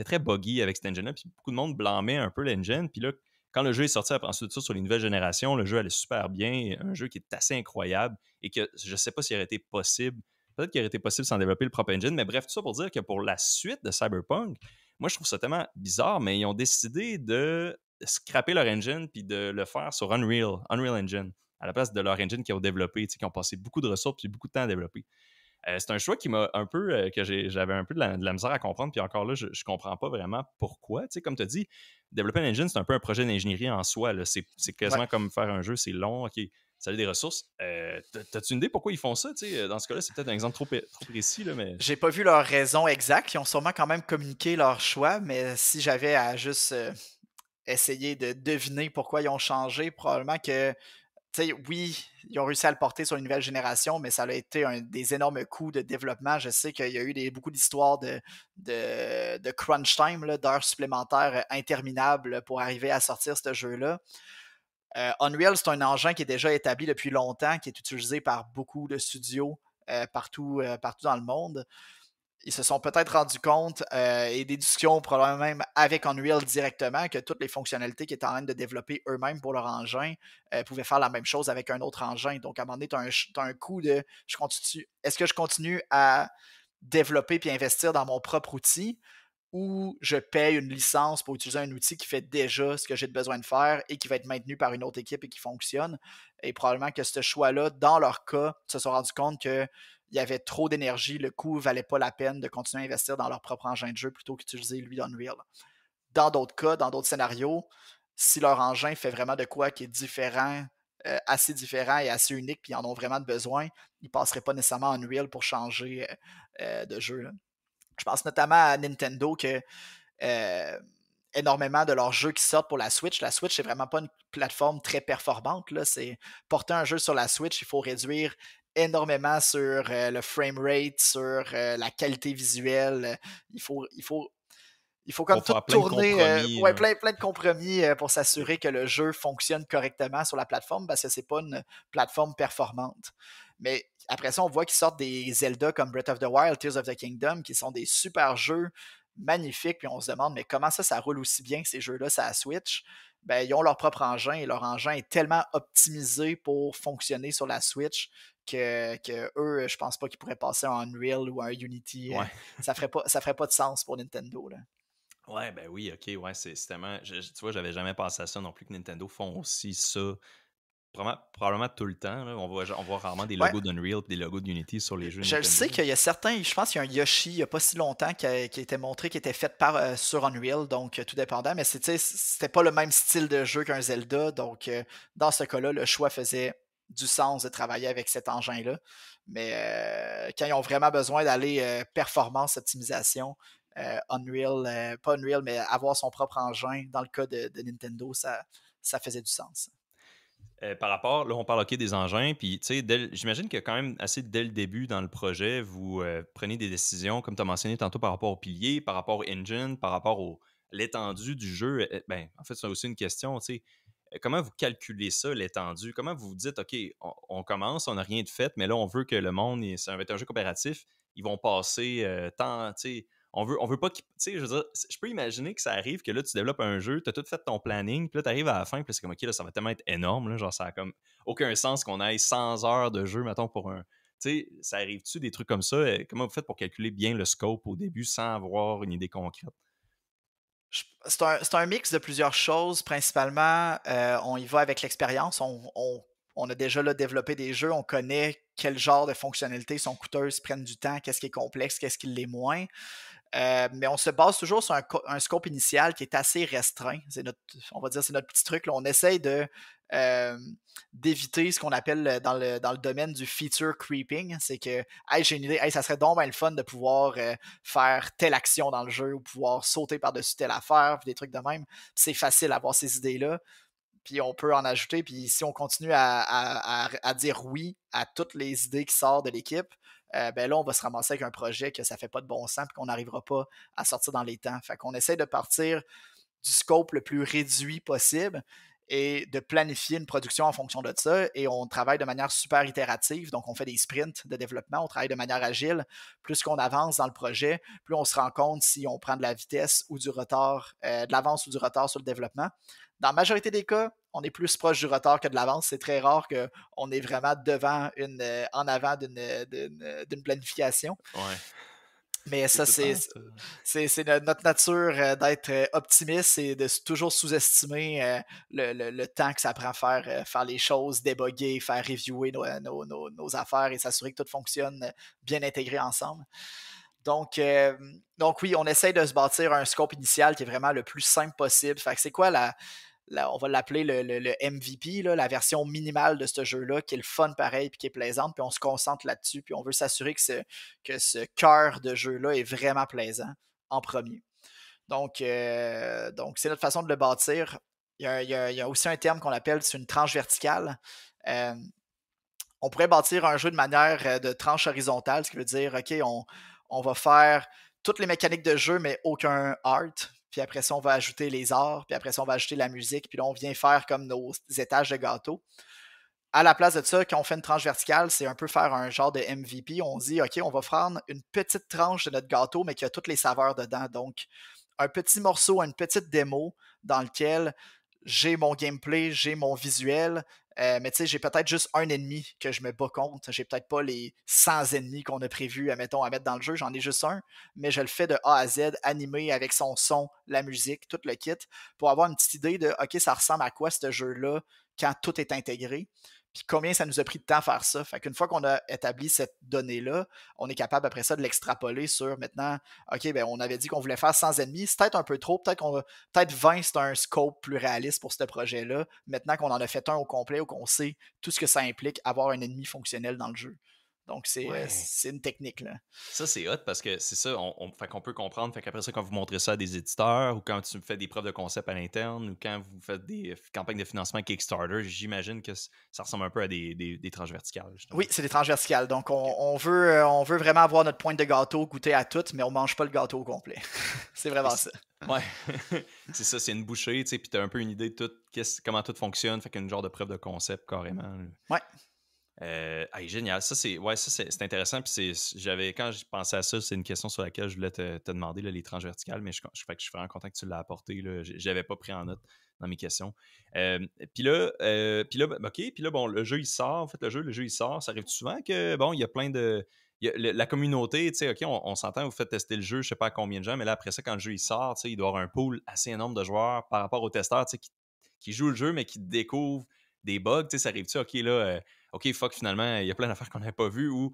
très buggy avec cet engine-là. Puis beaucoup de monde blâmait un peu l'engine. Puis là, quand le jeu est sorti après ensuite de ça sur les nouvelles générations, le jeu allait super bien. Un jeu qui est assez incroyable et que je sais pas s'il aurait été possible. Peut-être qu'il aurait été possible sans développer le propre engine. Mais bref, tout ça pour dire que pour la suite de Cyberpunk, moi, je trouve ça tellement bizarre, mais ils ont décidé de scraper leur engine puis de le faire sur Unreal Engine à la place de leur engine qu'ils ont développé, qui ont passé beaucoup de ressources et beaucoup de temps à développer. C'est un choix qui m'a un peu, que j'avais un peu de la misère à comprendre, puis encore là, je comprends pas vraiment pourquoi. Tu sais, comme tu as dit, développer un engine, c'est un peu un projet d'ingénierie en soi. Là. C'est
Ouais.
quasiment comme faire un jeu, c'est long, ok, ça a des ressources. T'as-tu une idée pourquoi ils font ça? Tu sais, dans ce cas-là, c'est peut-être un exemple trop précis, là, mais.
J'ai pas vu leur raison exacte. Ils ont sûrement quand même communiqué leur choix, mais si j'avais à juste essayer de deviner pourquoi ils ont changé, probablement que, tu sais, oui, ils ont réussi à le porter sur une nouvelle génération, mais ça a été des énormes coûts de développement. Je sais qu'il y a eu beaucoup d'histoires de crunch time, là, d'heures supplémentaires interminables pour arriver à sortir ce jeu-là. Unreal, c'est un engin qui est déjà établi depuis longtemps, qui est utilisé par beaucoup de studios partout dans le monde. Ils se sont peut-être rendus compte, et des discussions probablement même avec Unreal directement, que toutes les fonctionnalités qu'ils étaient en train de développer eux-mêmes pour leur engin pouvaient faire la même chose avec un autre engin. Donc, à un moment donné, tu as un coup de est-ce que je continue à développer puis investir dans mon propre outil ou je paye une licence pour utiliser un outil qui fait déjà ce que j'ai besoin de faire et qui va être maintenu par une autre équipe et qui fonctionne. Et probablement que ce choix-là, dans leur cas, ils se sont rendus compte qu'il y avait trop d'énergie, le coût ne valait pas la peine de continuer à investir dans leur propre engin de jeu plutôt qu'utiliser lui d'Unreal. Dans d'autres cas, dans d'autres scénarios, si leur engin fait vraiment de quoi qui est différent, assez différent et assez unique, puis ils en ont vraiment besoin, ils ne passeraient pas nécessairement à Unreal pour changer de jeu, là. Je pense notamment à Nintendo que euh, énormément de leurs jeux qui sortent pour la Switch. La Switch, c'est vraiment pas une plateforme très performante. Là. C'est porter un jeu sur la Switch, il faut réduire énormément sur le frame rate, sur la qualité visuelle. Il faut
Faut
comme tout
faire plein de
tourner,
compromis,
ouais,
là.
plein de compromis pour s'assurer que le jeu fonctionne correctement sur la plateforme parce que c'est pas une plateforme performante. Mais après ça, on voit qu'ils sortent des Zelda comme Breath of the Wild, Tears of the Kingdom, qui sont des super jeux magnifiques, puis on se demande, mais comment ça roule aussi bien ces jeux-là, ça Switch? Ben, ils ont leur propre engin et leur engin est tellement optimisé pour fonctionner sur la Switch que eux, je pense pas qu'ils pourraient passer à un Unreal ou à un Unity.
Ouais.
Ça ferait pas de sens pour Nintendo. Là.
Ouais, ben oui, ok, ouais, c'est tellement. Tu vois, j'avais jamais pensé à ça non plus que Nintendo font aussi ça. Probablement tout le temps. Là. On voit rarement des
Ouais,
logos d'Unreal et des logos d'Unity sur les jeux
je le sais
Nintendo.
qu'il y a certains, je pense qu'il y a un Yoshi il n'y a pas si longtemps qui a été montré, qui était fait sur Unreal, donc tout dépendant, mais c'était pas le même style de jeu qu'un Zelda, donc dans ce cas-là, le choix faisait du sens de travailler avec cet engin-là. Mais quand ils ont vraiment besoin d'aller performance, optimisation, Unreal, pas Unreal, mais avoir son propre engin, dans le cas de Nintendo, ça faisait du sens.
Par rapport, là, on parle OK des engins, puis tu sais, j'imagine que quand même assez dès le début dans le projet, vous prenez des décisions, comme tu as mentionné tantôt, par rapport au pilier, par rapport au engine, par rapport au l'étendue du jeu. Ben, en fait, c'est aussi une question, tu sais, comment vous calculez ça, l'étendue? Comment vous vous dites, OK, on commence, on n'a rien de fait, mais là, on veut que le monde, ça va être un jeu coopératif, ils vont passer tant, tu sais, on veut pas qu'il. Tu sais, je veux dire, je peux imaginer que ça arrive que là, tu développes un jeu, tu as tout fait ton planning, puis là, tu arrives à la fin, puis là, c'est comme, OK, là, ça va tellement être énorme, là, genre, ça a comme aucun sens qu'on aille 100 heures de jeu, mettons, pour un. Tu sais, ça arrive-tu des trucs comme ça? Comment vous faites pour calculer bien le scope au début sans avoir une idée concrète?
C'est un mix de plusieurs choses. Principalement, on y va avec l'expérience. On a déjà là, développé des jeux, on connaît quel genre de fonctionnalités sont coûteuses, prennent du temps, qu'est-ce qui est complexe, qu'est-ce qui l'est moins. Mais on se base toujours sur un scope initial qui est assez restreint. On va dire c'est notre petit truc. Là. On essaye euh, d'éviter ce qu'on appelle dans le domaine du feature creeping. C'est que hey, j'ai une idée, hey, ça serait donc bien le fun de pouvoir faire telle action dans le jeu ou pouvoir sauter par-dessus telle affaire, puis des trucs de même. C'est facile d'avoir ces idées-là. Puis on peut en ajouter. Puis si on continue à dire oui à toutes les idées qui sortent de l'équipe, ben là, on va se ramasser avec un projet que ça fait pas de bon sens et qu'on n'arrivera pas à sortir dans les temps. Fait qu'on essaie de partir du scope le plus réduit possible et de planifier une production en fonction de ça. Et on travaille de manière super itérative. Donc, on fait des sprints de développement, on travaille de manière agile. Plus qu'on avance dans le projet, plus on se rend compte si on prend de la vitesse ou du retard, de l'avance ou du retard sur le développement. Dans la majorité des cas, on est plus proche du retard que de l'avance. C'est très rare qu'on est vraiment en avant d'une planification.
Ouais.
Mais
C'est
ça,
tout le temps ça.
c'est notre nature d'être optimiste et de toujours sous-estimer le temps que ça prend à faire les choses, débugger, faire reviewer nos affaires et s'assurer que tout fonctionne bien intégré ensemble. Donc oui, on essaye de se bâtir un scope initial qui est vraiment le plus simple possible. Fait que c'est quoi on va l'appeler le MVP, là, la version minimale de ce jeu-là, qui est le fun pareil, puis qui est plaisante, puis on se concentre là-dessus, puis on veut s'assurer que ce cœur de jeu-là est vraiment plaisant en premier. Donc c'est notre façon de le bâtir. Il y a aussi un terme qu'on appelle c'est une tranche verticale. Euh, on pourrait bâtir un jeu de manière de tranche horizontale, ce qui veut dire, OK, on va faire toutes les mécaniques de jeu, mais aucun art. Puis après ça, on va ajouter les arts. Puis après ça, on va ajouter la musique. Puis là, on vient faire comme nos étages de gâteau. À la place de ça, quand on fait une tranche verticale, c'est un peu faire un genre de MVP. On dit, OK, on va prendre une petite tranche de notre gâteau, mais qui a toutes les saveurs dedans. Donc, un petit morceau, une petite démo dans lequel j'ai mon gameplay, j'ai mon visuel, mais tu sais, j'ai peut-être juste un ennemi que je me bats contre. J'ai peut-être pas les 100 ennemis qu'on a prévu, admettons, à mettre dans le jeu. J'en ai juste un, mais je le fais de A à Z, animé avec son son, la musique, tout le kit, pour avoir une petite idée de, OK, ça ressemble à quoi ce jeu-là quand tout est intégré. Puis combien ça nous a pris de temps à faire ça. Fait qu'une fois qu'on a établi cette donnée-là, on est capable après ça de l'extrapoler sur maintenant, OK, ben on avait dit qu'on voulait faire 100 ennemis, c'est peut-être un peu trop, peut-être 20, c'est un scope plus réaliste pour ce projet-là. Maintenant qu'on en a fait un au complet ou qu'on sait tout ce que ça implique avoir un ennemi fonctionnel dans le jeu. Donc
Ouais.
c'est une technique là.
Ça, c'est hot parce que c'est ça, fait qu'on peut comprendre. Fait qu'après ça, quand vous montrez ça à des éditeurs ou quand tu fais des preuves de concept à l'interne ou quand vous faites des campagnes de financement Kickstarter, j'imagine que ça ressemble un peu à des tranches verticales, justement.
Oui, c'est des tranches verticales. Donc on veut vraiment avoir notre pointe de gâteau, goûter à tout, mais on mange pas le gâteau au complet. C'est
Fait
vraiment
que
ça.
ouais, c'est ça, c'est une bouchée, tu sais, puis t'as un peu une idée de tout, comment tout fonctionne, fait qu'une genre de preuve de concept carrément, là.
Ouais.
Hey, génial. Ça, c'est intéressant. Puis quand je pensais à ça, c'est une question sur laquelle je voulais te demander là, les tranches verticales, mais fait que je suis vraiment content que tu l'as apporté. Là. J'avais pas pris en note dans mes questions. Euh, ben, OK. Puis là, bon, le jeu, il sort. En fait, le jeu, il sort. Ça arrive souvent que, bon, il y a plein de. La communauté, tu sais, OK, on s'entend, vous faites tester le jeu, je sais pas à combien de gens, mais là, après ça, quand le jeu, il sort, tu sais, il doit y avoir un pool assez énorme de joueurs par rapport aux testeurs, tu sais, qui jouent le jeu, mais qui découvrent des bugs. Tu sais, ça arrive-tu, OK, là. OK, fuck, finalement, il y a plein d'affaires qu'on n'avait pas vues ou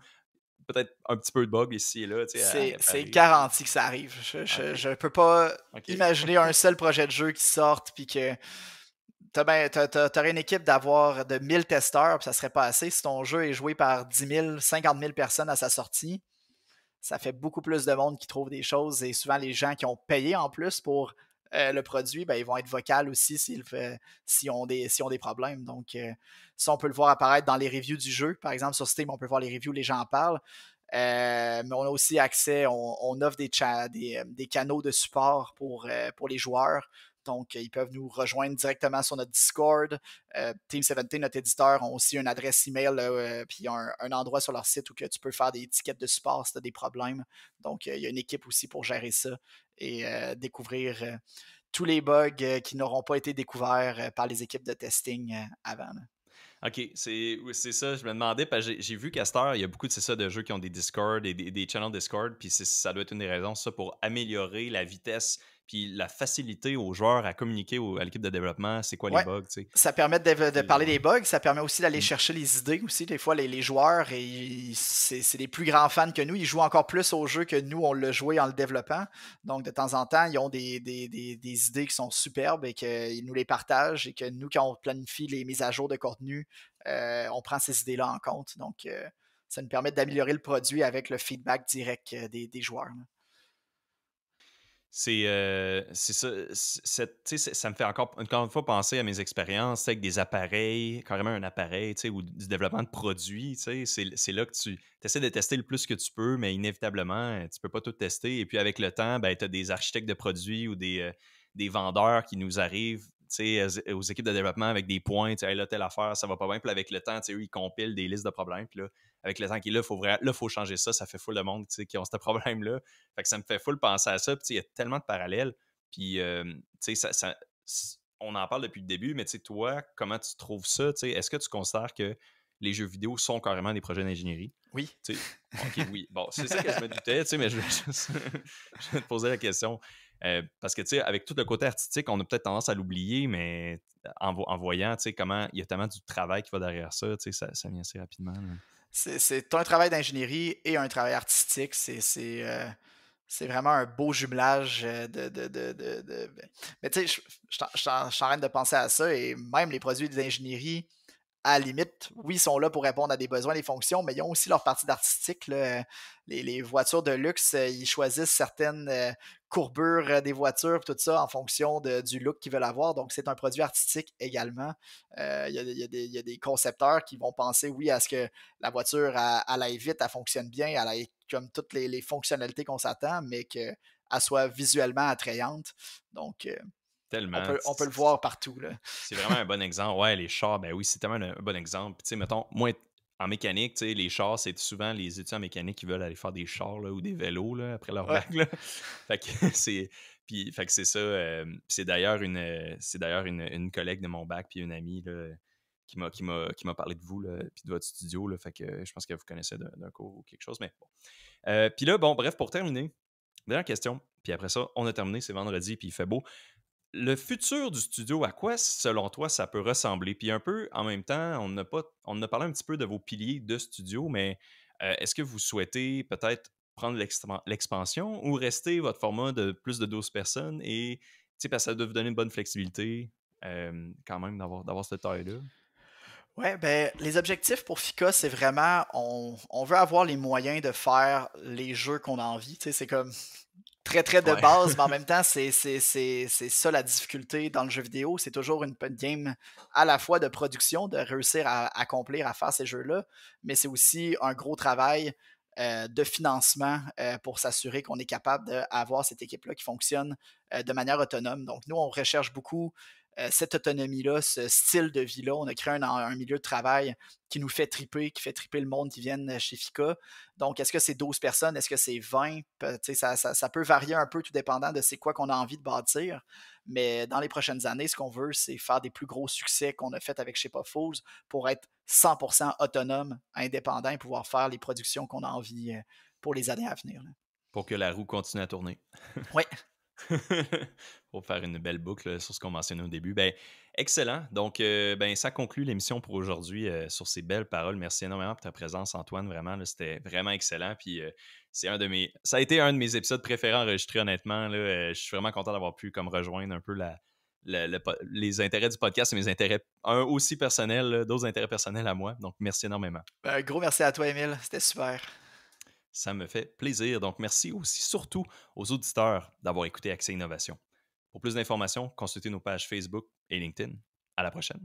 peut-être un petit peu de bugs ici et là, tu sais, à
C'est
réparer.
garanti que ça arrive.
OK,
Je peux pas
OK.
imaginer un seul projet de jeu qui sorte puis que t'aurais une équipe d'avoir de 1000 testeurs, puis ça serait pas assez. Si ton jeu est joué par 10 000, 50 000 personnes à sa sortie, ça fait beaucoup plus de monde qui trouve des choses et souvent les gens qui ont payé en plus pour le produit, ben, ils vont être vocaux aussi s'ils ont des problèmes. Donc, ça, on peut le voir apparaître dans les reviews du jeu. Par exemple, sur Steam, on peut voir les reviews, les gens en parlent. Mais on a aussi accès, on offre des canaux de support pour les joueurs Donc, ils peuvent nous rejoindre directement sur notre Discord. Team 17, notre éditeur, ont aussi une adresse email puis un endroit sur leur site où que tu peux faire des tickets de support si tu as des problèmes. Donc, il y a une équipe aussi pour gérer ça et découvrir tous les bugs qui n'auront pas été découverts par les équipes de testing avant. Là.
OK, oui, c'est ça. Je me demandais, parce que j'ai vu qu'à cette heure, il y a beaucoup de jeux qui ont des Discord et des channels Discord, puis ça doit être une des raisons, ça, pour améliorer la vitesse puis la facilité aux joueurs à communiquer à l'équipe de développement, c'est quoi les
Ouais,
bugs, tu sais.
ça permet de parler des bugs, ça permet aussi d'aller
Mm.
chercher les idées aussi. Des fois, les joueurs, c'est des plus grands fans que nous, ils jouent encore plus au jeu que nous, on l'a joué en le développant. Donc, de temps en temps, ils ont des idées qui sont superbes et qu'ils nous les partagent et que nous, quand on planifie les mises à jour de contenu, on prend ces idées-là en compte. Donc, ça nous permet d'améliorer le produit avec le feedback direct des joueurs. Là.
C'est ça. Tu sais, ça me fait encore une fois penser à mes expériences, tu sais, avec des appareils, carrément un appareil, tu sais, ou du développement de produits. Tu sais, c'est là que tu essaies de tester le plus que tu peux, mais inévitablement, tu peux pas tout tester. Et puis avec le temps, ben, tu as des architectes de produits ou des vendeurs qui nous arrivent, tu sais, aux équipes de développement avec des points, tu sais, hey, là, telle affaire, ça va pas bien. Puis là, avec le temps, tu sais, eux, ils compilent des listes de problèmes. Puis là, avec le temps qui est là, faut changer ça. Ça fait full de monde, tu sais, qui ont ce problème-là. Fait que ça me fait full penser à ça. Puis il y a tellement de parallèles. Puis, tu sais, on en parle depuis le début, mais tu sais, toi, comment tu trouves ça? Tu sais, est-ce que tu considères que les jeux vidéo sont carrément des projets d'ingénierie?
Oui.
Tu sais, OK, oui. Bon, c'est ça que je me doutais, tu sais, mais je vais juste je vais te poser la question. Parce que, tu sais, avec tout le côté artistique, on a peut-être tendance à l'oublier, mais en voyant, tu sais, comment il y a tellement du travail qui va derrière ça, tu sais, ça vient assez rapidement. Là.
C'est un travail d'ingénierie et un travail artistique. C'est vraiment un beau jumelage Mais tu sais, je t'arrête de penser à ça et même les produits d'ingénierie, à la limite, oui, ils sont là pour répondre à des besoins, des fonctions, mais ils ont aussi leur partie d'artistique. Là. Les voitures de luxe, ils choisissent certaines courbures des voitures, tout ça, en fonction du look qu'ils veulent avoir. Donc, c'est un produit artistique également. Il y a des concepteurs qui vont penser, oui, à ce que la voiture, elle aille vite, elle fonctionne bien, elle aille comme toutes les fonctionnalités qu'on s'attend, mais qu'elle soit visuellement attrayante. Donc,
Tellement.
on peut le voir partout. Là.
C'est vraiment un bon exemple. Ouais, les chars, ben oui, c'est tellement un bon exemple. Puis, tu sais, mettons, moi, en mécanique, tu sais, les chars, c'est souvent les étudiants en mécanique qui veulent aller faire des chars là, ou des vélos là, après leur
Ouais.
bac. Là. Fait que c'est. Puis, fait que c'est ça. C'est d'ailleurs une collègue de mon bac, puis une amie là, qui m'a parlé de vous, là, puis de votre studio. Là, fait que je pense que vous connaissez d'un cours ou quelque chose. Mais bon. Puis là, bon, bref, pour terminer, dernière question. Puis après ça, on a terminé, c'est vendredi, puis il fait beau. Le futur du studio, à quoi, selon toi, ça peut ressembler? Puis un peu, en même temps, on a parlé un petit peu de vos piliers de studio, mais est-ce que vous souhaitez peut-être prendre l'expansion ou rester votre format de plus de 12 personnes et, tu sais, parce que ça doit vous donner une bonne flexibilité quand même d'avoir cette taille-là?
Ouais, ben, les objectifs pour FICA, c'est vraiment, on veut avoir les moyens de faire les jeux qu'on a envie. Tu sais, c'est comme très, très de
Ouais.
base, mais en même temps, c'est ça la difficulté dans le jeu vidéo. C'est toujours une game à la fois de production, de réussir à accomplir, à faire ces jeux-là, mais c'est aussi un gros travail de financement pour s'assurer qu'on est capable d'avoir cette équipe-là qui fonctionne de manière autonome. Donc, nous, on recherche beaucoup cette autonomie-là, ce style de vie-là. On a créé un milieu de travail qui nous fait triper, qui fait triper le monde qui viennent chez FICA. Donc, est-ce que c'est 12 personnes? Est-ce que c'est 20? Ça peut varier un peu tout dépendant de c'est quoi qu'on a envie de bâtir. Mais dans les prochaines années, ce qu'on veut, c'est faire des plus gros succès qu'on a fait avec Shape of Fools pour être 100% autonome, indépendant et pouvoir faire les productions qu'on a envie pour les années à venir. Là.
Pour que la roue continue à tourner.
Oui,
Pour faire une belle boucle sur ce qu'on mentionnait au début. Ben, excellent. Donc, ben, ça conclut l'émission pour aujourd'hui sur ces belles paroles. Merci énormément pour ta présence, Antoine. Vraiment, là, c'était vraiment excellent. Puis, ça a été un de mes épisodes préférés enregistrés, honnêtement. Là. Je suis vraiment content d'avoir pu comme rejoindre un peu les intérêts du podcast et mes intérêts aussi personnels, là, d'autres intérêts personnels à moi. Donc, merci énormément.
un gros merci à toi, Émile. C'était super.
Ça me fait plaisir. Donc, merci aussi surtout aux auditeurs d'avoir écouté Accès Innovation. Pour plus d'informations, consultez nos pages Facebook et LinkedIn. À la prochaine.